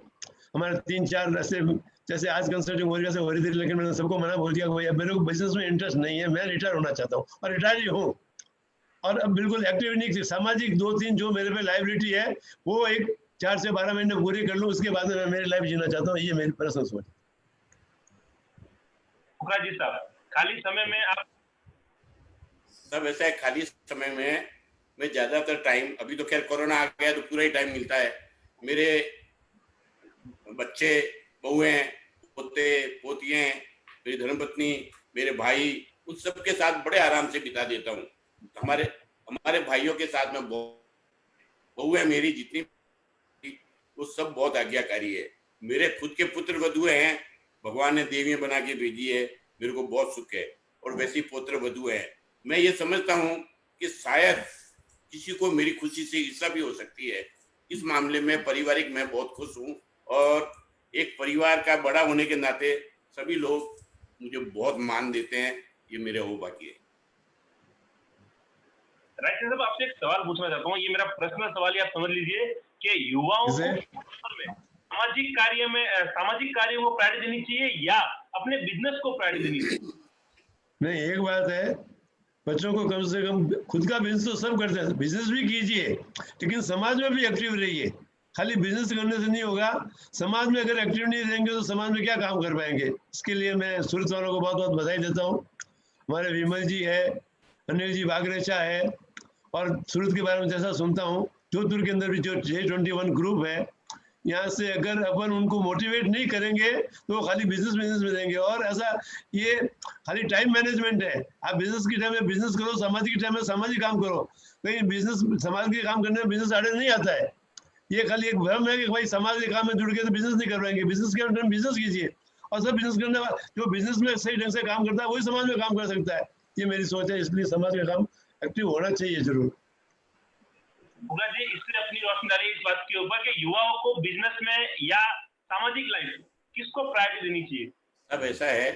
B: हमारे 3-4 ऐसे, जैसे आज कंसल्टिंग हो रही थी, लेकिन मैंने सबको मना बोल दिया कि भाई अब मेरे को बिजनेस में इंटरेस्ट नहीं है, मैं रिटायर होना चाहता हूँ, और रिटायर ही हूँ। और अब बिल्कुल एक्टिव नहीं थी, सामाजिक 2-3 जो मेरे पे लाइबिलिटी है वो एक 4 से 12 महीने पूरी कर लूँ, उसके बाद में मैं मेरी लाइफ जीना चाहता हूँ। ये मेरी पर्सनल सोच।
A: जी साहब, खाली समय में आप?
C: सब ऐसा है, खाली समय में मैं ज्यादातर टाइम, अभी तो खैर कोरोना आ गया तो पूरा ही टाइम मिलता है, मेरे बच्चे, बहुएं, पोते पोतियां, मेरी धर्मपत्नी, मेरे भाई, उन सबके साथ बड़े आराम से बिता देता हूँ। हमारे भाइयों के साथ में बहुएं मेरी जितनी, वो सब बहुत आज्ञाकारी है। मेरे खुद के पुत्र वधु हैं, भगवान ने देवियां बना के भेजी है, मेरे को बहुत सुख है, और वैसी पुत्र वधु है। मैं ये समझता हूँ कि शायद किसी को मेरी खुशी से ईर्ष्या भी हो सकती है। इस मामले में पारिवारिक मैं बहुत खुश हूँ, और एक परिवार का बड़ा होने के नाते सभी लोग मुझे बहुत मान देते हैं, ये मेरे सौभाग्य है।
A: राइट साहब, आपसे एक सवाल पूछना चाहता हूँ, ये मेरा पर्सनल सवाल है, आप समझ लीजिए कि युवाओं को सामाजिक कार्यों को प्रायोरिटी देनी चाहिए या अपने बिजनेस को प्रायोरिटी देनी चाहिए?
B: नहीं, एक बात है, बच्चों को कम से कम, खुद का बिजनेस तो सब करते हैं, बिजनेस भी कीजिए, लेकिन समाज में भी एक्टिव रहिए। खाली बिजनेस करने से नहीं होगा, समाज में अगर एक्टिव नहीं रहेंगे तो समाज में क्या काम कर पाएंगे। इसके लिए मैं सूरत वालों को बहुत बहुत बधाई देता हूँ। हमारे विमल जी है, अनिल जी बागरेचा है, और सूरत के बारे में जैसा सुनता हूँ, जोधपुर के अंदर भी जो J21 ग्रुप है, यहाँ से अगर अपन उनको मोटिवेट नहीं करेंगे तो वो खाली बिजनेस में देंगे। और ऐसा, ये खाली टाइम मैनेजमेंट है, आप बिजनेस के टाइम में बिजनेस करो, सामाजिक टाइम में सामाजिक काम करो। कहीं बिजनेस, समाज के काम करने में बिजनेस आड़े नहीं आता है। ये खाली एक भ्रम है कि भाई समाज के काम में जुड़ के तो बिजनेस नहीं कर पाएंगे। बिजनेस के टाइम बिजनेस कीजिए, और सब बिजनेस करने वाला जो बिजनेस में सही ढंग से काम करता है वही समाज में काम कर सकता है। ये मेरी सोच है, इसलिए समाज का काम एक्टिव होना चाहिए जरूर।
A: भुगा जी, इससे अपनी रोशनी डाली इस बात के ऊपर कि युवाओं को बिजनेस में या सामाजिक लाइफ किसको प्रायोरिटी देनी चाहिए?
C: अब ऐसा है,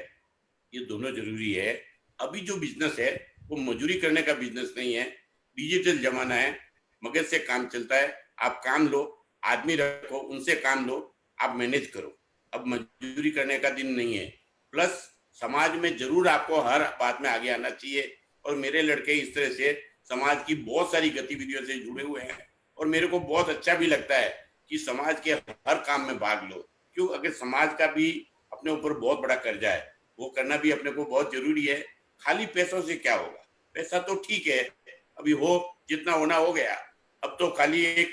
C: ये दोनों जरूरी है, अभी जो बिजनेस है वो मजदूरी करने का बिजनेस नहीं है, डिजिटल जमाना है, मगज से काम चलता है। आप काम लो, आदमी रखो, उनसे काम लो, आप मैनेज करो। अब मजदूरी करने का दिन नहीं है। प्लस समाज में जरूर आपको हर बात में आगे आना चाहिए, और मेरे लड़के इस तरह से समाज की बहुत सारी गतिविधियों से जुड़े हुए हैं, और मेरे को बहुत अच्छा भी लगता है कि समाज के हर काम में भाग लो। क्यों? अगर समाज का भी अपने ऊपर बहुत बड़ा कर्जा है, वो करना भी अपने को बहुत जरूरी है। खाली पैसों से क्या होगा? पैसा तो ठीक है, अभी हो जितना होना हो गया। अब तो खाली एक,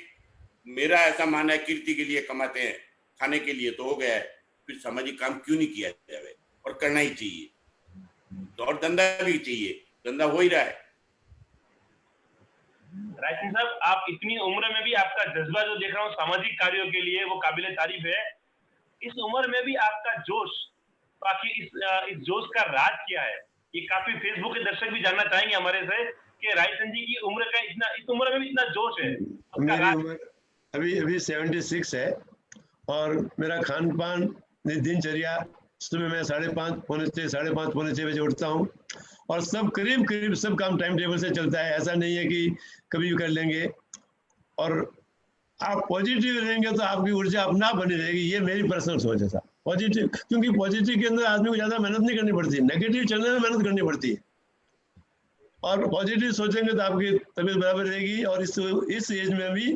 C: मेरा ऐसा मानना है, कीर्ति के लिए कमाते हैं, खाने के लिए तो हो गया है, फिर सामाजिक काम क्यों नहीं किया जाए? और करना ही चाहिए। तो और धंधा भी चाहिए, धंधा हो ही रहा है।
A: राय सिंह साहब, आप इतनी उम्र में भी आपका जज्बा जो देख रहा हूँ सामाजिक कार्यों के लिए, वो काबिले तारीफ है। इस उम्र में भी आपका जोश, बाकी इस जोश का राज क्या है? ये काफी फेसबुक के दर्शक भी जानना चाहेंगे हमारे से कि राय सिंह जी की उम्र का इतना, इस उम्र में भी इतना जोश है।
B: मेरी उम्र अभी 76 है, और मेरा खान पान दिनचर्या, सुबह मैं 5:30 पौने 6, 5:30 पौने 6 बजे उठता हूँ, और सब करीब सब काम टाइम टेबल से चलता है। ऐसा नहीं है कि कभी भी कर लेंगे। और आप पॉजिटिव रहेंगे तो आपकी ऊर्जा अपना बनी रहेगी। ये मेरी पर्सनल सोच है साहब, पॉजिटिव, क्योंकि पॉजिटिव के अंदर आदमी को ज्यादा मेहनत नहीं करनी पड़ती, नेगेटिव चलने में मेहनत करनी पड़ती है। और पॉजिटिव सोचेंगे तो आपकी तबीयत बराबर रहेगी। और इस एज में भी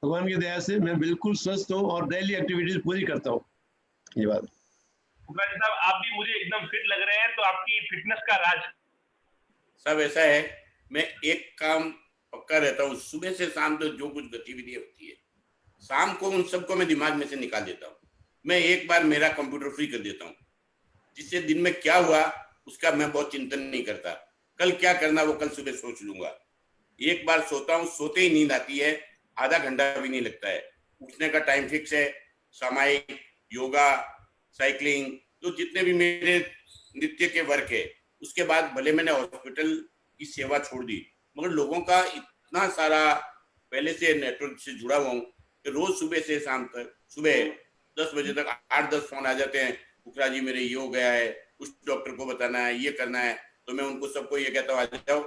B: भगवान की दया से मैं बिल्कुल स्वस्थ हूँ और डेली एक्टिविटीज पूरी करता हूँ। ये बात
A: शुक्ला जी साहब, आप भी मुझे एकदम फिट लग रहे हैं, तो आपकी फिटनेस का राज?
C: सब ऐसा है, मैं एक काम पक्का रहता हूँ, सुबह से शाम तक जो कुछ गतिविधि होती है, शाम को उन सबको मैं दिमाग में से निकाल देता हूँ। मैं एक बार मेरा कंप्यूटर फ्री कर देता हूँ, जिससे दिन में क्या हुआ उसका मैं बहुत चिंतन नहीं करता। कल क्या करना वो कल सुबह सोच लूंगा। एक बार सोता हूँ, सोते ही नींद आती है, आधा घंटा भी नहीं लगता है। उठने का टाइम फिक्स है, सामायिक, योगा, साइकिलिंग, तो जितने भी मेरे नित्य के वर्क है। उसके बाद भले मैंने हॉस्पिटल की सेवा छोड़ दी, मगर लोगों का इतना सारा पहले से नेटवर्क से जुड़ा हुआ हूँ कि रोज सुबह से शाम तक, सुबह 10 बजे तक 8-10 फोन आ जाते हैं, उकरा जी मेरे ये हो गया है, उस डॉक्टर को बताना है, ये करना है। तो मैं उनको सबको ये कहता हूँ, आ जाओ,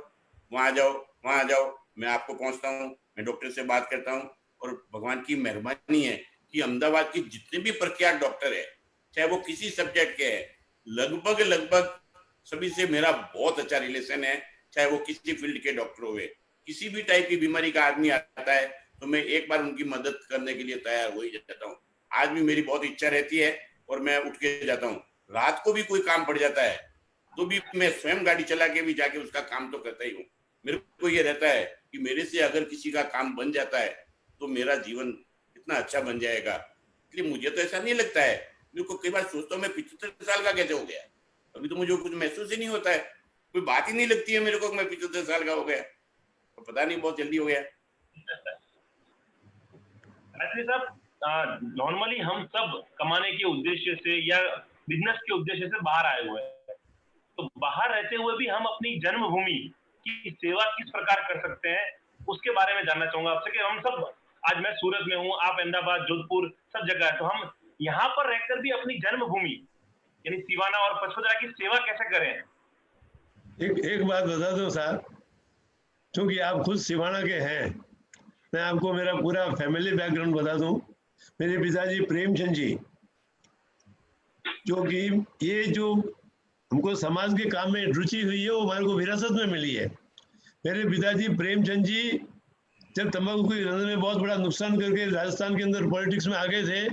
C: वहां जाओ, वहां जाओ, मैं आपको पहुंचता हूँ, मैं डॉक्टर से बात करता हूँ। और भगवान की मेहरबानी है कि अहमदाबाद के जितने भी प्रख्यात डॉक्टर है, चाहे वो किसी सब्जेक्ट के है, लगभग सभी से मेरा बहुत अच्छा रिलेशन है। चाहे वो किसी फील्ड के डॉक्टर हुए, किसी भी टाइप की बीमारी का आदमी आता है तो मैं एक बार उनकी मदद करने के लिए तैयार हो ही जाता हूँ। आज भी मेरी बहुत इच्छा रहती है और मैं उठ के जाता हूँ। रात को भी कोई काम पड़ जाता है तो भी मैं स्वयं गाड़ी चला के भी जाके उसका काम तो करता ही हूँ। मेरे को ये रहता है कि मेरे से अगर किसी का काम बन जाता है तो मेरा जीवन इतना अच्छा बन जाएगा। इसलिए मुझे तो ऐसा नहीं लगता है, मेरे को कई बार सोचता हूँ मैं 75 साल का कैसे हो गया, अभी तो मुझे कुछ महसूस ही नहीं होता है, कोई बात ही नहीं लगती है मेरे को मैं 75 साल का हो गया, तो पता नहीं बहुत जल्दी हो गया।
A: साहब, नॉर्मली हम सब कमाने के उद्देश्य से या बिजनेस के उद्देश्य से बाहर आए हुए हैं, तो बाहर रहते हुए भी हम अपनी जन्मभूमि की सेवा किस प्रकार कर सकते हैं, उसके बारे में जानना चाहूंगा आपसे। कि हम सब, आज मैं सूरत में हूँ, आप अहमदाबाद, जोधपुर, सब जगह है, तो हम यहाँ पर रहकर भी अपनी जन्मभूमि यानी सिवाना और पचपदरा की सेवा कैसे करें?
B: एक बात बता दो साहब, क्योंकि आप खुद सिवाना के हैं, मैं आपको मेरा पूरा फैमिली बैकग्राउंड बता दूं। मेरे पिताजी प्रेमचंद जी, जो कि ये जो हमको समाज के काम में रुचि हुई है वो हमारे को विरासत में मिली है। मेरे पिताजी प्रेमचंद जी जब तंबाकू की धंधे में बहुत बड़ा नुकसान करके राजस्थान के अंदर पॉलिटिक्स में आ गए थे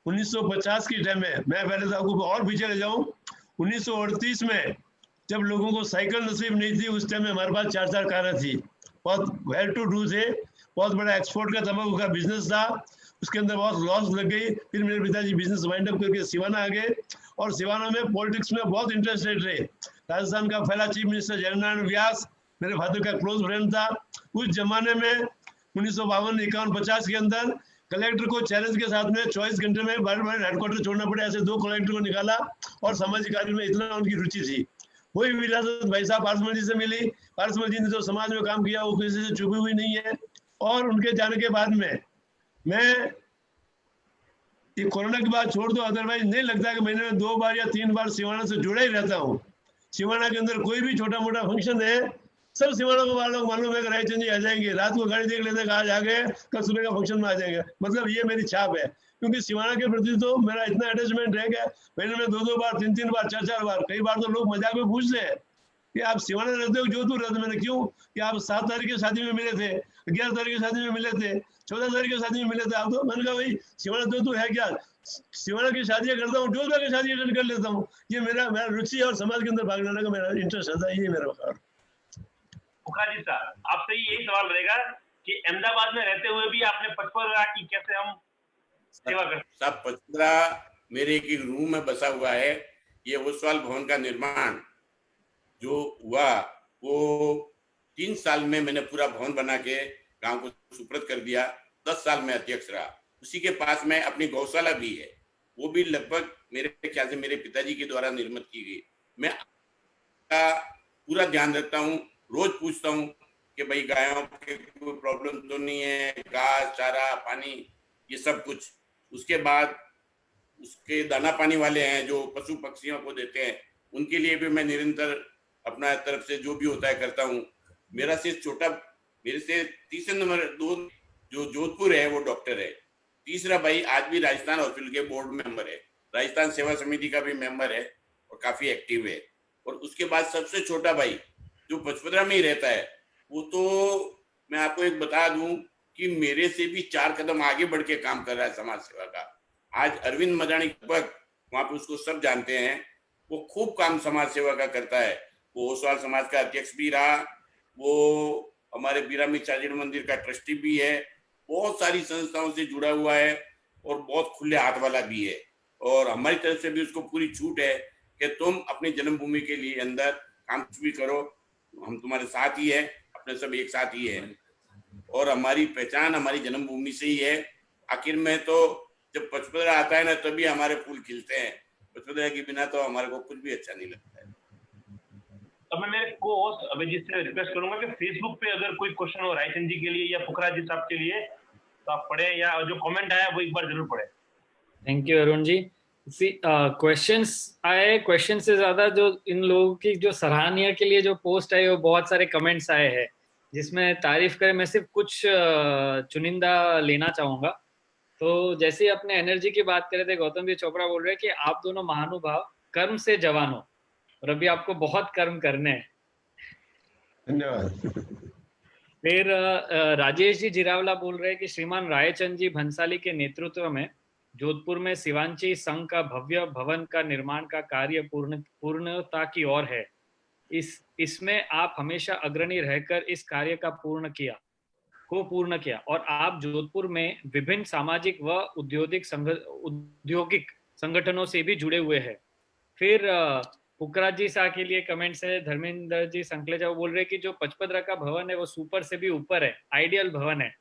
B: 1950 के टाइम में, मैं पहले तो आपको और पीछे ले जाऊं, 1938 में जब लोगों को साइकिल नसीब नहीं थी, उस टाइम में हमारे पास 4 कारें थी, बहुत वेल टू डू थे, बहुत बड़ा एक्सपोर्ट का तंबाकू का बिजनेस था, उसके अंदर बहुत लॉस लग गई। फिर मेरे पिताजी बिजनेस वाइंड अप करके सिवाना आ गए और सिवाना में पॉलिटिक्स में बहुत इंटरेस्टेड रहे। राजस्थान का पहला चीफ मिनिस्टर जयनारायण व्यास मेरे फादर का क्लोज फ्रेंड था। उस जमाने में 1952, 51, 50 के अंदर कलेक्टर को चैलेंज के साथ में 24 घंटे में बार हेडक्वार्टर छोड़ना पड़े, ऐसे 2 कलेक्टर को निकाला और सामाजिक कार्य में इतना उनकी रुचि थी। वही विरासत भाई साहब पारसमल जी से मिली। पारसमल जी ने जो समाज में काम किया वो किसी से छुपी हुई नहीं है। और उनके जाने के बाद में मैं ये कोरोना के बाद छोड़ दो, अदरवाइज नहीं लगता कि महीने में 2 बार या 3 बार सिवाना से जुड़ा ही रहता हूँ। सिवाना के अंदर कोई भी छोटा मोटा फंक्शन है, सब सिवाना को वालों को मालूम है कि रायचंद जी आ जाएंगे, रात को गाड़ी देख लेते हैं आज आ गए, कल सुबह का फंक्शन में आ जाएंगे। मतलब ये मेरी छाप है, क्योंकि सिवाना के प्रति तो मेरा इतना अटैचमेंट है कि महीने में 2-2 बार, 3-3 बार, 4-4 बार, कई बार तो लोग मजाक में पूछते हैं कि आप सिवाना रहते हो जोधपुर रहते हो। मैंने क्यों कि आप 7 तारीख की शादी में मिले थे, 11 तारीख की शादी में मिले थे, 14 तारीख की शादी में मिले थे आप तो। मैंने कहा भाई सिवाना जोधपुर है क्या, सिवाना की शादियां करता हूँ, जोधपुर की शादी अटेंड कर लेता हूँ। ये मेरा रुचि और समाज के अंदर भाग लेने का मेरा इंटरेस्ट रहता है, ये मेरा वकार।
A: मुखर्जी साहब, आपसे यही सवाल रहेगा कि अहमदाबाद में रहते हुए भी आपने पचपदरा की कैसे हम सेवा कर
C: सब पचपदरा मेरे एक रूम में बसा हुआ है। ये ओसवाल भवन का निर्माण जो हुआ वो 3 साल में मैंने पूरा भवन बना के गांव को सुपुर्द कर दिया। 10 साल में अध्यक्ष रहा। उसी के पास में अपनी गौशाला भी है, वो भी लगभग मेरे ख्याल से मेरे पिताजी के द्वारा निर्मित की गई। मैं का पूरा ध्यान रखता हूँ, रोज पूछता हूँ कि भाई गायों के कोई प्रॉब्लम तो नहीं है, घास चारा पानी ये सब कुछ। उसके बाद उसके दाना पानी वाले हैं जो पशु पक्षियों को देते हैं, उनके लिए भी मैं निरंतर अपना तरफ से जो भी होता है करता हूँ। मेरा से छोटा, मेरे से तीसरे नंबर 2 जो जोधपुर है वो डॉक्टर है। तीसरा भाई आज भी राजस्थान हॉस्पिटल के बोर्ड मेंबर है, राजस्थान सेवा समिति का भी मेंबर है और काफी एक्टिव है। और उसके बाद सबसे छोटा भाई जो पचपदरा में ही रहता है, वो तो मैं आपको एक बता दूं कि मेरे से भी 4 कदम आगे बढ़ के काम कर रहा है समाज सेवा का। आज अरविंद मदानी लगभग वहां पे उसको सब जानते हैं, वो खूब काम समाज सेवा का करता है। वो ओसवाल समाज का अध्यक्ष भी रहा, वो हमारे बीरामी चार्जिट मंदिर का ट्रस्टी भी है, बहुत सारी संस्थाओं से जुड़ा हुआ है और बहुत खुले हाथ वाला भी है। और हमारी तरफ से भी उसको पूरी छूट है कि तुम अपनी जन्मभूमि के लिए अंदर काम कुछ भी करो, हम तुम्हारे साथ ही है, अपने सब एक साथ ही है। और हमारी पहचान हमारी जन्मभूमि से ही है। आखिर में तो जब पचपदरा आता है ना तभी हमारे फूल खिलते हैं, पचपदरा के बिना तो हमारे को कुछ भी अच्छा नहीं लगता है।
A: अब मैं मेरे को अभिजीत से रिक्वेस्ट करूंगा कि फेसबुक पे अगर कोई क्वेश्चन हो रायचंद जी के लिए या पुखराज जी साहब के लिए तो आप पढ़े, या जो कमेंट आया वो एक बार जरूर पढ़े।
E: Thank you Arun ji. Questions आए, क्वेश्चन से ज्यादा जो इन लोगों की जो सराहनीय के लिए जो पोस्ट आई वो बहुत सारे कमेंट्स आए हैं जिसमें तारीफ करें। मैं सिर्फ कुछ चुनिंदा लेना चाहूंगा। तो जैसे ही अपने एनर्जी की बात कर रहे थे, गौतम जी चोपड़ा बोल रहे हैं कि आप दोनों महानुभाव कर्म से जवान हो और अभी आपको बहुत कर्म करने हैं।
B: धन्यवाद।
E: फिर राजेश जी जिरावला बोल रहे हैं कि श्रीमान रायचंद जी भंसाली के नेतृत्व में जोधपुर में शिवांची संघ का भव्य भवन का निर्माण का कार्य पूर्णता की ओर है। इसमें आप हमेशा अग्रणी रहकर इस कार्य का पूर्ण किया और आप जोधपुर में विभिन्न सामाजिक व औद्योगिक संगठनों से भी जुड़े हुए हैं। फिर पुखराज जी शाह के लिए कमेंट्स है। धर्मेंद्र जी संकलेजा बोल रहे हैं कि जो पचपदरा का भवन है वो सुपर से भी ऊपर है, आइडियल भवन है।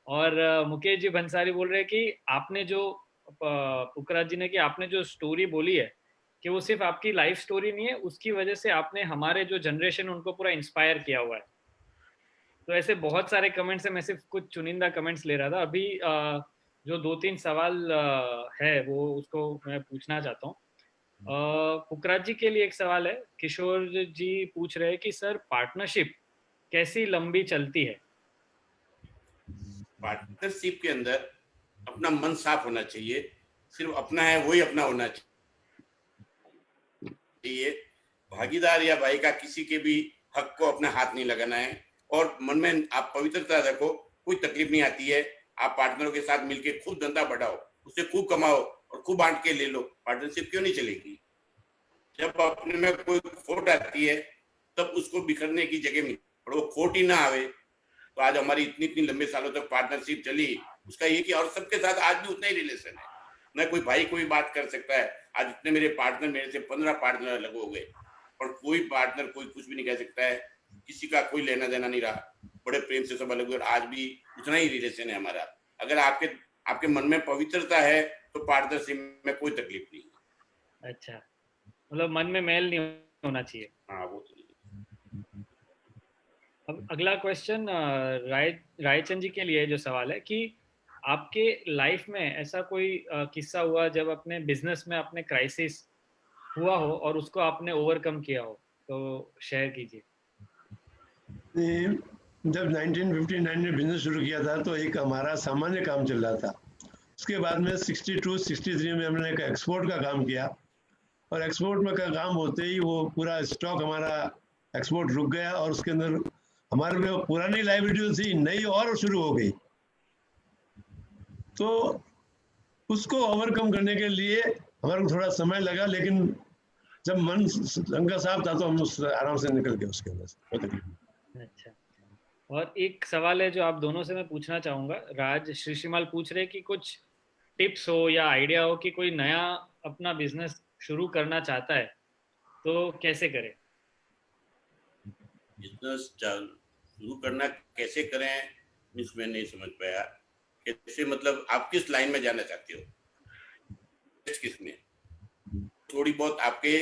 E: और मुकेश जी भंसारी बोल रहे हैं कि आपने जो पुखराज जी ने कि आपने जो स्टोरी बोली है कि वो सिर्फ आपकी लाइफ स्टोरी नहीं है, उसकी वजह से आपने हमारे जो जनरेशन उनको पूरा इंस्पायर किया हुआ है। तो ऐसे बहुत सारे कमेंट्स है, मैं सिर्फ कुछ चुनिंदा कमेंट्स ले रहा था। अभी जो 2-3 सवाल है वो उसको मैं पूछना चाहता हूँ। पुखराज जी के लिए एक सवाल है। किशोर जी पूछ रहे हैं कि सर पार्टनरशिप कैसी लंबी चलती है?
C: पार्टनरशिप के अंदर अपना मन साफ होना चाहिए, सिर्फ अपना है वही अपना होना चाहिए। भागीदार या भाई का किसी के भी हक को अपना हाथ नहीं लगाना है और मन में आप पवित्रता रखो, कोई तकलीफ नहीं आती है। आप पार्टनरों के साथ मिलकर खूब धंधा बढ़ाओ, उससे खूब कमाओ और खूब बांट के ले लो, पार्टनरशिप क्यों नहीं चलेगी? जब अपने में कोई खोट आती है तब उसको बिखरने की जगह मिली और वो खोट ही ना आवे तो आज हमारी इतनी लंबे सालों तक पार्टनरशिप चली। उसका ये कि और सबके साथ आज भी उतना ही रिलेशन है, ना कोई भाई कोई बात कर सकता है। आज इतने मेरे पार्टनर, मेरे से 15 पार्टनर अलग हो गए और कोई पार्टनर कोई कुछ भी नहीं कह सकता है, किसी का कोई लेना देना नहीं रहा, बड़े प्रेम से सब अलग हुए। आज भी उतना ही रिलेशन है हमारा। अगर आपके मन में पवित्रता है तो पार्टनरशिप में कोई तकलीफ नहीं।
E: अच्छा, मतलब मन में मैल नहीं होना चाहिए।
C: हाँ, वो तो।
E: अब अगला क्वेश्चन रायचंद जी के लिए जो सवाल है कि आपके लाइफ में ऐसा कोई किस्सा हुआ जब अपने बिजनेस में आपने क्राइसिस हुआ हो और उसको आपने ओवरकम किया हो, तो शेयर कीजिए।
B: जब 1959 में बिजनेस शुरू किया था तो एक हमारा सामान्य काम चल रहा था। उसके बाद में 62-63 में हमने एक एक्सपोर्ट का काम किया, और एक्सपोर्ट में का काम होते ही वो पूरा स्टॉक हमारा एक्सपोर्ट रुक गया, और उसके अंदर हमारे में पुरानी लाइबिलिटी थी, नई और शुरू हो गई। तो उसको ओवरकम करने के लिए हमारे को थोड़ा समय लगा, लेकिन जब मन रंग का साफ था तो हम उस आराम से निकल गए उसके अंदर से।
E: अच्छा, और एक सवाल है जो आप दोनों से मैं पूछना चाहूंगा। राज श्रीशिमाल पूछ रहे कि कुछ टिप्स हो या आइडिया हो कि कोई नया अपना बिजनेस शुरू करना चाहता है तो कैसे करे।
C: बिजनेस शुरू करना कैसे करें, मीन्स मैं नहीं समझ पाया। कैसे मतलब आप किस लाइन में जाना चाहते हो, किसमें? थोड़ी बहुत आपके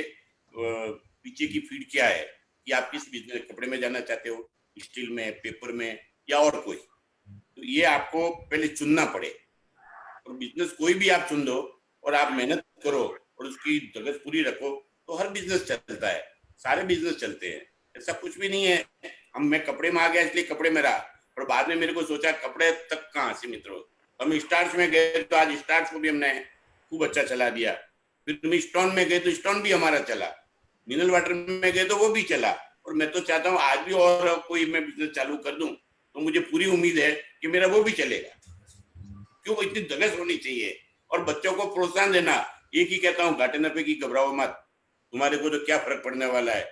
C: पीछे की फीड क्या है कि आप किस बिजनेस, कपड़े में जाना चाहते हो, स्टील में, पेपर में, या और कोई? तो ये आपको पहले चुनना पड़े। और बिजनेस कोई भी आप चुन दो और आप मेहनत करो और उसकी धगस पूरी रखो तो हर बिजनेस चलता है, सारे बिजनेस चलते हैं। ऐसा कुछ भी नहीं है मैं कपड़े में आ गया इसलिए कपड़े में रहा, और बाद में मेरे को सोचा कपड़े तक कहाँ से मित्रों, हम स्टार्च में गए तो आज स्टार्च को भी हमने खूब अच्छा चला दिया। फिर तुम स्टोन में गए तो स्टोन भी हमारा चला, मिनरल वाटर में गए तो वो भी चला। और मैं तो चाहता हूँ आज भी और कोई मैं बिजनेस चालू कर दूं तो मुझे पूरी उम्मीद है कि मेरा वो भी चलेगा। क्यों, इतनी धगस होनी चाहिए। और बच्चों को प्रोत्साहन देना, एक ही कहता हूँ, घाटे नफे की घबराओ मत, तुम्हारे को तो क्या फर्क पड़ने वाला है।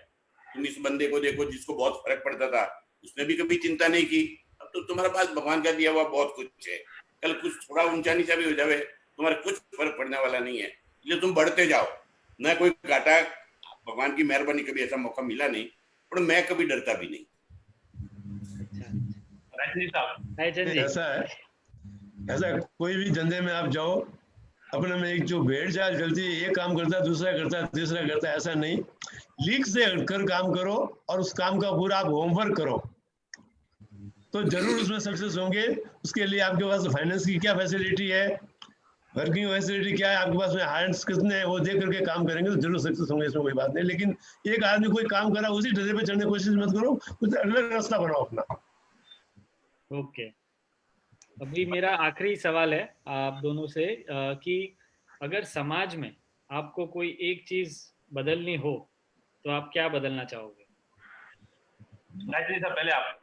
C: तुम इस बंदे को देखो जिसको बहुत फर्क पड़ता था, उसने भी कभी चिंता नहीं की। अब तो तुम्हारे पास भगवान का दिया हुआ बहुत कुछ है, कल कुछ थोड़ा ऊंचा नीचा भी हो जाए तुम्हारे कुछ फर्क पड़ने वाला नहीं है। इसलिए तुम बढ़ते जाओ, न कोई घाटा, भगवान की मेहरबानी कभी ऐसा मौका मिला नहीं, और मैं कभी डरता भी नहीं।
B: ऐसा है, ऐसा कोई भी धंधे में आप जाओ, अपने में एक जो भेड़ चाल चलती है, ये काम करता है, दूसरा करता है, तीसरा करता है, ऐसा नहीं। लीक से हटकर काम करो और उस काम का पूरा आप होमवर्क करो तो जरूर उसमें सक्सेस होंगे। उसके लिए आपके पास फाइनेंस की क्या फैसिलिटी है, वर्किंग फैसिलिटी क्या है, आपके पास में हैंड्स कितने हैं, वो देख करके काम करेंगे तो जरूर सक्सेस होंगे, इसमें कोई बात नहीं। लेकिन एक आदमी कोई काम कर रहा है उसी ढर्रे पे चढ़ने की कोशिश मत करो, कुछ अलग रास्ता बनाओ अपना।
E: ओके, अभी मेरा आखिरी सवाल है आप दोनों से कि अगर समाज में आपको कोई एक चीज बदलनी हो तो आप क्या बदलना चाहोगे?
A: गायत्री साहब पहले आप,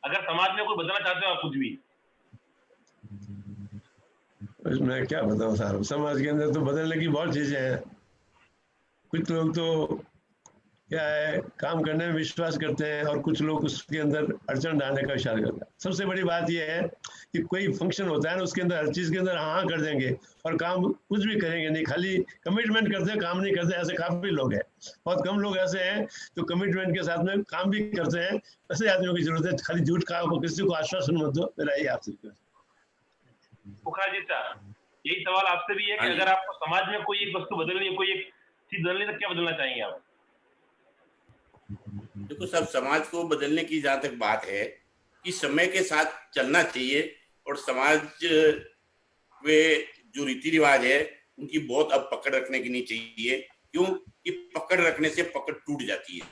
A: अगर समाज में कोई बदलना चाहते हो आप कुछ भी।
B: मैं क्या बताऊं साहब, समाज के अंदर तो बदलने की बहुत चीजें हैं। कुछ लोग तो क्या है, काम करने में विश्वास करते हैं और कुछ लोग उसके अंदर अड़चन डालने का इशारा करते हैं। सबसे बड़ी बात यह है कि कोई फंक्शन होता है ना, उसके अंदर हर चीज के अंदर हाँ कर देंगे और काम कुछ भी करेंगे नहीं, खाली कमिटमेंट करते हैं, काम नहीं करते। ऐसे काफी लोग हैं, बहुत कम लोग ऐसे हैं जो कमिटमेंट के साथ में काम भी करते हैं। ऐसे आदमियों की जरूरत है, खाली झूठ का किसी को आश्वासन मत दो। मेरा यही आपसे
A: पुखराज जी साहब, यही सवाल आपसे भी है कि अगर आपको समाज में कोई एक वस्तु बदलनी है, कोई एक चीज बदलनी है तो क्या बदलना चाहेंगे आप?
C: देखो सब, समाज को बदलने की जहां तक बात है कि समय के साथ चलना चाहिए, और समाज में जो रीति रिवाज है उनकी बहुत अब पकड़ रखने की नहीं चाहिए। क्यों कि पकड़ रखने से पकड़ टूट जाती है।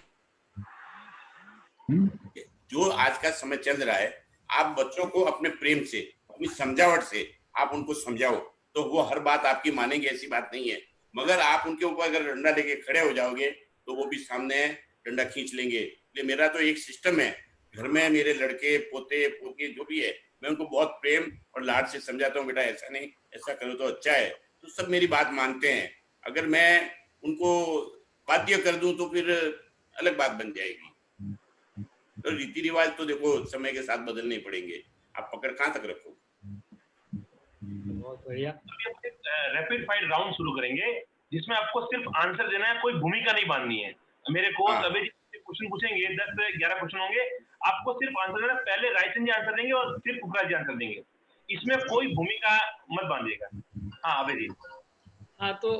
C: जो आज का समय चल रहा है, आप बच्चों को अपने प्रेम से, अपनी समझावट से आप उनको समझाओ तो वो हर बात आपकी मानेंगे, ऐसी बात नहीं है। मगर आप उनके ऊपर अगर डंडा लेके खड़े हो जाओगे तो वो भी सामने डंडा खींच लेंगे। इसलिए मेरा तो एक सिस्टम है, घर में मेरे लड़के पोते पोते जो भी है, मैं उनको बहुत प्रेम और लाड से समझाता हूँ, बेटा ऐसा नहीं, ऐसा करो तो अच्छा है। तो सब मेरी बात मानते हैं। अगर मैं उनको बाध्य कर दूं तो फिर अलग बात बन जाएगी। तो रीति रिवाज तो देखो समय के साथ बदलने ही पड़ेंगे, आप पकड़ कहाँ तक रखोगे।
E: बहुत बढ़िया।
A: रैपिड फायर राउंड शुरू करेंगे जिसमें आपको सिर्फ आंसर देना है, कोई भूमिका नहीं बांधनी है। मेरे को अभी क्वेश्चन पूछेंगे, 10 से 11 क्वेश्चन होंगे, आपको सिर्फ आंसर देना। पहले रायचंद जी आंसर देंगे और फिर पुखराज जी आंसर देंगे, इसमें कोई भूमिका मत बांधिएगा। हाँ अभय जी।
E: हाँ तो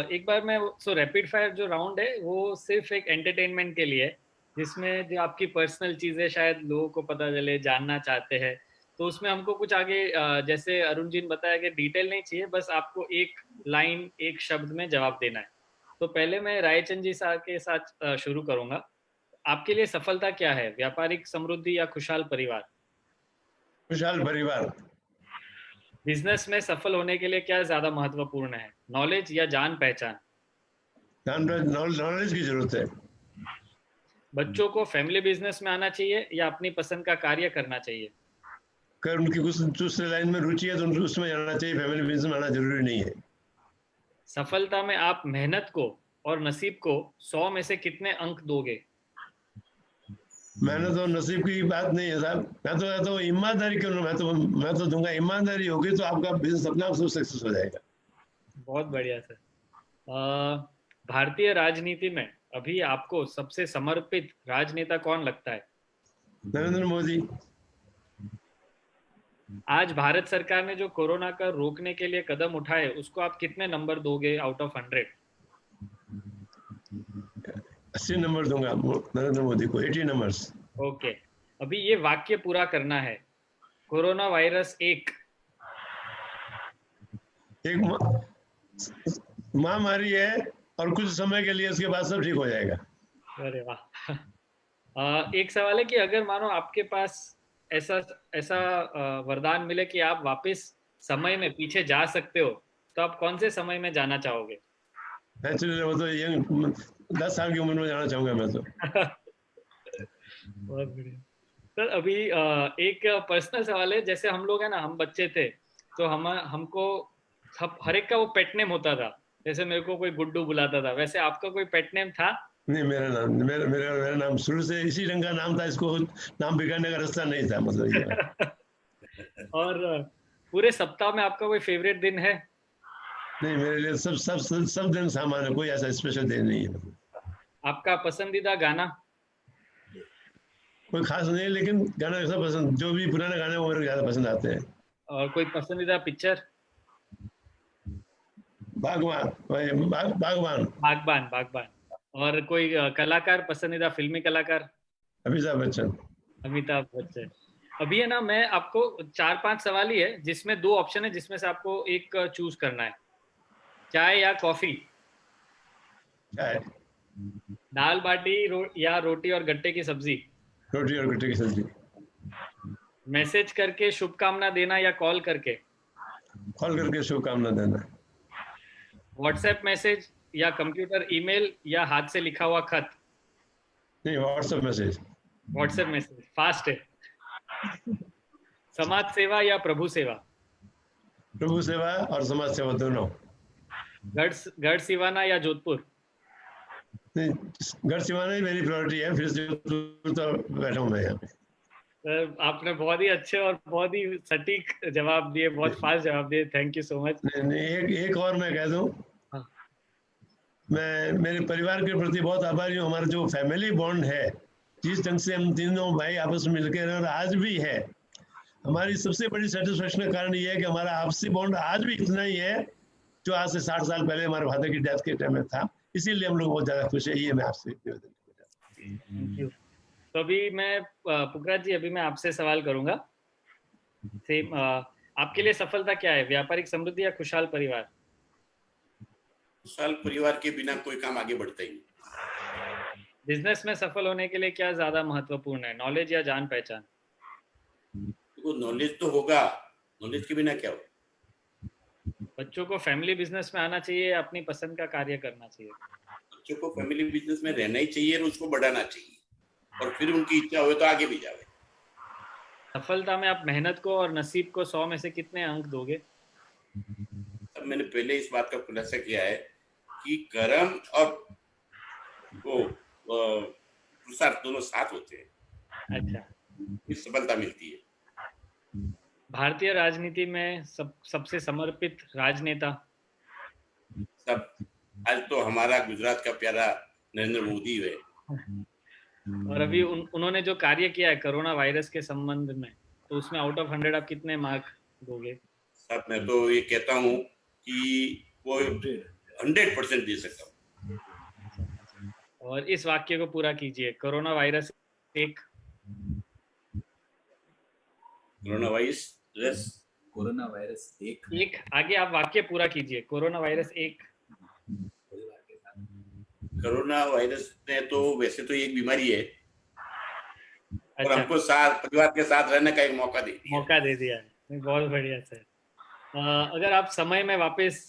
E: एक बार मैं रैपिड फायर जो राउंड है वो सिर्फ एक एंटरटेनमेंट के लिए है, जिसमें जो आपकी पर्सनल चीजें शायद लोगों को पता चले, जानना चाहते हैं, तो उसमें हमको कुछ आगे जैसे अरुण जी ने बताया कि डिटेल नहीं चाहिए, बस आपको एक लाइन एक शब्द में जवाब देना है। तो पहले मैं रायचंद जी के साथ शुरू करूंगा। आपके लिए सफलता क्या है, व्यापारिक समृद्धि या खुशहाल परिवार?
B: खुशहाल परिवार।
E: बिजनेस में सफल होने के लिए क्या ज्यादा महत्वपूर्ण है, नॉलेज या जान पहचान?
B: नॉलेज की जरूरत है।
E: बच्चों को फैमिली बिजनेस में आना चाहिए या अपनी पसंद का कार्य करना चाहिए?
B: अगर उनकी कुछ दूसरे लाइन में रुचि है तो उनको उसमें जाना चाहिए, फैमिली बिजनेस में आना जरूरी नहीं है।
E: सफलता में आप मेहनत को और नसीब को 100 में से कितने अंक दोगे?
B: मेहनत और नसीब की बात नहीं है साहब, मैं तो ईमानदारी क्यों, मैं तो दूंगा, ईमानदारी होगी तो आपका बिजनेस अपने आप सक्सेस हो जाएगा।
E: बहुत बढ़िया सर। भारतीय राजनीति में अभी आपको सबसे समर्पित राजनेता कौन लगता है?
B: नरेंद्र मोदी।
E: आज भारत सरकार ने जो कोरोना का रोकने के लिए कदम उठाए उसको आप कितने नंबर दोगे आउट ऑफ 100?
B: 80 नंबर दूंगा नरेंद्र मोदी को, 80 नंबर्स।
E: ओके, अभी ये वाक्य पूरा करना है, कोरोना वायरस एक
B: महामारी है और कुछ समय के लिए, उसके बाद सब ठीक हो जाएगा।
E: अरे वाह। एक सवाल है कि अगर मानो आपके पास ऐसा वरदान मिले कि आप वापस समय में पीछे जा सकते हो, तो आप कौन से समय में जाना चाहोगे?
B: नेचुरली वो तो यंग 10 साल की उम्र में जाना चाहूंगा मैं तो।
E: बहुत बढ़िया सर। अभी एक पर्सनल सवाल है, जैसे हम लोग है ना, हम बच्चे थे तो हमको हर एक का वो पेट नेम होता था, जैसे मेरे को कोई गुड्डू बुलाता था, वैसे आपका कोई पेट नेम था?
B: नहीं, मेरा नाम शुरू से इसी रंग का नाम था, इसको नाम बिगाड़ने का रास्ता नहीं था, मतलब ये।
E: और पूरे सप्ताह में आपका कोई फेवरेट दिन है?
B: नहीं, मेरे लिए सब दिन सामान है, कोई ऐसा स्पेशल दिन नहीं है।
E: आपका पसंदीदा गाना?
B: कोई खास नहीं, लेकिन गाना ऐसा पसंद, जो भी पुराने गाने वो मेरे ज्यादा पसंद आते हैं।
E: और कोई पसंदीदा पिक्चर? बागबान। और कोई कलाकार, पसंदीदा फिल्मी कलाकार?
B: अमिताभ बच्चन।
E: अभी है ना, मैं आपको 4-5 सवाल ही है जिसमें 2 ऑप्शन है, जिसमें से आपको एक चूज करना है, चाय या कॉफी?
B: चाय।
E: दाल बाटी या रोटी और गट्टे की सब्जी?
B: रोटी और गट्टे की सब्जी।
E: मैसेज करके शुभकामना देना या कॉल करके?
B: कॉल करके शुभकामना देना।
E: व्हाट्सएप मैसेज या कंप्यूटर ईमेल या हाथ से लिखा हुआ खत?
B: नहीं, व्हाट्सएप मैसेज
E: फास्ट है। समाज सेवा या प्रभु सेवा?
B: प्रभु सेवा और समाज सेवा दोनों।
E: गढ़ सिवाना या जोधपुर?
B: नहीं, गढ़ सिवाना ही मेरी प्रायोरिटी है, फिर जोधपुर तो बैठा हूँ मैं यहाँ पे।
E: आपने बहुत ही अच्छे और बहुत ही सटीक जवाब दिए, बहुत फास्ट जवाब दिए, थैंक यू सो मच।
B: नहीं, एक और मैं कह दूं, मैं मेरे परिवार के प्रति बहुत आभारी हूँ। हमारा जो फैमिली बॉन्ड है, जिस ढंग से हम तीनों भाई आपस में मिलकर और आज भी है, हमारी सबसे बड़ी सेटिस्फेक्शन का कारण ये है कि हमारा आपसी बॉन्ड आज भी इतना ही है जो आज से 60 साल पहले हमारे फादर की डेथ के टाइम में था। इसीलिए हम लोग बहुत ज्यादा खुश है। ये मैं आपसे निवेदन करता हूं।
E: तो अभी मैं पुखराज जी, अभी मैं आपसे सवाल करूंगा। सेम, आपके लिए सफलता क्या है, व्यापारिक समृद्धि या खुशहाल परिवार?
C: खुशहाल परिवार के बिना कोई काम आगे बढ़ता ही नहीं।
E: बिजनेस में सफल होने के लिए क्या ज्यादा महत्वपूर्ण है, नॉलेज या जान पहचान?
C: तो नॉलेज तो होगा, नॉलेज के बिना क्या हो।
E: बच्चों को फैमिली बिजनेस में आना चाहिए या अपनी पसंद का कार्य करना चाहिए?
C: बच्चों को फैमिली बिजनेस में रहना ही चाहिए और उसको बढ़ाना चाहिए, और फिर उनकी इच्छा हो तो आगे भी जावे।
E: सफलता में आप मेहनत को और नसीब को 100 में से कितने अंक दोगे?
C: अब मैंने पहले इस बात का खुलासा किया है कि कर्म और वो पुरुषार्थ दोनों साथ होते हैं।
E: अच्छा,
C: इस सफलता मिलती है।
E: भारतीय राजनीति में सबसे समर्पित राजनेता?
C: सब आज तो हमारा गुजरात का प्यारा नरेंद्र मोदी है।
E: और अभी उन्होंने जो कार्य किया है कोरोना वायरस के संबंध में, तो उसमें आउट ऑफ 100 आप कितने मार्क दोगे?
C: साहब, मैं तो ये कहता हूँ कि वो 100% दे सकता हूँ।
E: और इस वाक्य को पूरा कीजिए, कोरोना वायरस एक।
D: कोरोना वायरस एक
E: आगे आप वाक्य पूरा कीजिए, कोरोना वायरस एक।
D: परिवार के साथ
C: कोरोना वायरस ने तो वैसे तो एक बीमारी है और
E: अच्छा,
C: हमको साथ परिवार के साथ रहने का एक मौका
E: दे दिया है। बहुत बढ़िया सर। अगर आप समय में वापस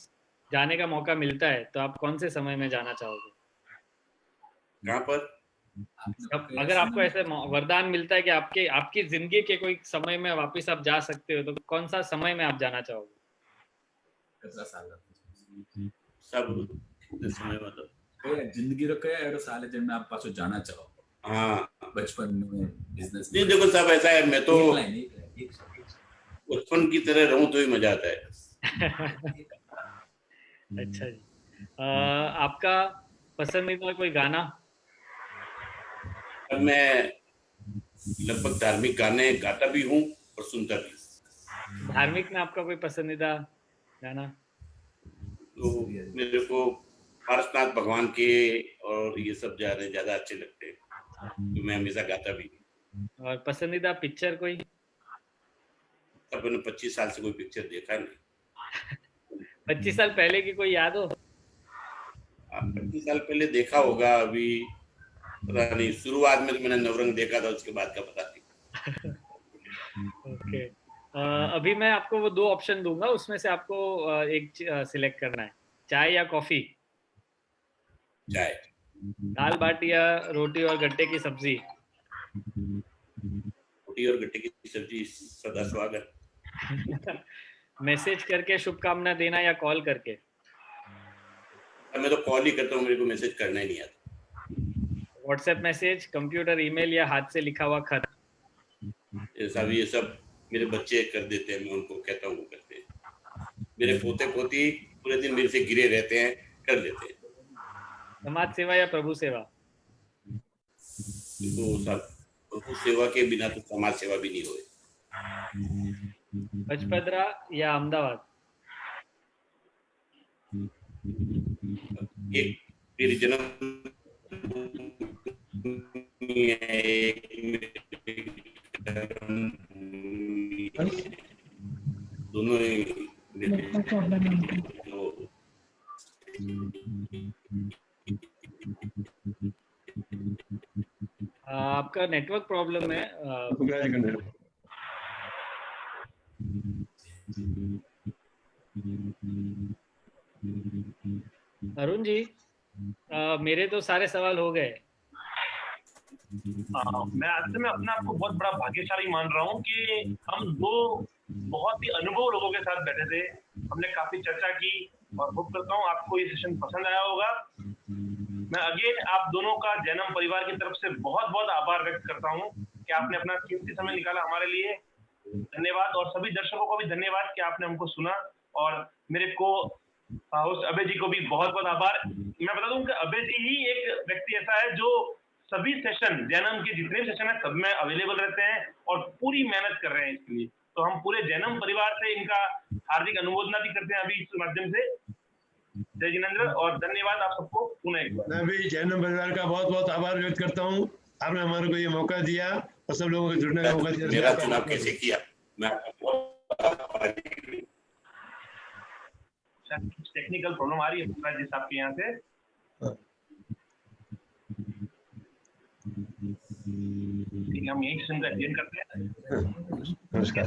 E: जाने का मौका मिलता है तो आप कौन से समय में जाना चाहोगे?
C: कहाँ पर?
E: अगर आपको ऐसे वरदान मिलता है कि आपके आपकी जिंदगी के कोई समय में वापस आप जा सकते हो तो कौन सा समय में आप जाना चाहोगे?
D: કેટલા સાલ
C: सब समय मतलब
D: કયા જિંદગીનો કયા એવો સાલ છે જેમાં આપ પાછો જાના ચાહો?
C: हाँ
D: बचपन में बिजनेस
C: नहीं देखो सब ऐसा है, मैं तो
D: एक लाइन
C: बचपन की तरह रहूं तो ही मजा आता है।
E: अच्छा जी। आपका पसंदीदा कोई गाना?
C: अब मैं लगभग धार्मिक गाने गाता भी हूँ और सुनता भी हूँ।
E: धार्मिक में आपका कोई पसंदीदा गाना?
C: तो मेरे को पारसनाथ भगवान के और ये सब ज्यादा अच्छे लगते हैं, तो मैं हमेशा गाता भी हूँ।
E: और पसंदीदा पिक्चर कोई?
C: तब मैंने 25 साल से कोई पिक्चर देखा नहीं।
E: 25 साल पहले की कोई याद हो?
C: 25 साल पहले देखा होगा, अभी पता नहीं, शुरुआत में तो मैंने नवरंग देखा था, उसके बाद का पता नहीं।
E: ओके। अभी मैं आपको वो 2 ऑप्शन दूंगा, उसमें से आपको एक सिलेक्ट करना है, चाय या कॉफी?
C: चाय।
E: दाल बाटी या रोटी और गट्टे की सब्जी?
C: रोटी और गट्टे की सब्जी सदा स्वागत।
E: मैसेज करके शुभकामना देना या कॉल करके?
C: मैं तो कॉल ही करता हूँ, मेरे को मैसेज करना ही नहीं आता।
E: व्हाट्सएप मैसेज, कंप्यूटर ईमेल या हाथ से लिखा हुआ खत?
C: ये सब मेरे बच्चे कर देते हैं, मैं उनको कहता हूँ वो करते हैं। मेरे पोते पोती पूरे दिन मेरे से घिरे रहते हैं, कर लेते हैं।
E: समाज सेवा या प्रभु सेवा?
C: तो सब प्रभु सेवा के बिना तो समाज सेवा भी नहीं होए।
E: पचपदरा या अहमदाबाद?
C: एक मेरी जन्म दोनों
E: आपका नेटवर्क प्रॉब्लम है। अरुण जी, मेरे तो सारे सवाल हो गए।
A: मैं आज से मैं अपने आप को बहुत बड़ा भाग्यशाली मान रहा हूँ कि हम 2 बहुत ही अनुभव लोगों के साथ बैठे थे, हमने काफी चर्चा की और होप करता हूँ आपको ये सेशन पसंद आया होगा। मैं अगेन आप दोनों का जैनम परिवार की तरफ से बहुत बहुत आभार व्यक्त करता हूँ कि आपने अपना कीमती समय निकाला हमारे लिए। धन्यवाद। और सभी दर्शकों को भी धन्यवाद कि आपने हमको सुना, और मेरे को होस्ट अभय जी को भी बहुत बहुत आभार। मैं बता दूं कि अभय जी ही एक व्यक्ति ऐसा है जो सभी सेशन, जैनम के जितने सेशन है सब में अवेलेबल रहते हैं और पूरी मेहनत कर रहे हैं इसके लिए। तो हम पूरे जैनम परिवार से इनका हार्दिक अनुमोदना भी करते हैं अभी इस माध्यम से। जय जिनेंद्र और धन्यवाद आप सबको पुनः एक बार।
B: मैं भी जैनम परिवार का बहुत बहुत आभार व्यक्त करता हूँ, आपने हमारे को ये मौका दिया और सब लोगों को जुड़ने का मौका दिया।
C: मेरा चुनाव कैसे किया, मैं
A: टेक्निकल प्रॉब्लम आ रही है पुखराज जी साहब के यहाँ से। ठीक है, हम यही सेशन का एंड करते हैं।
B: नमस्कार।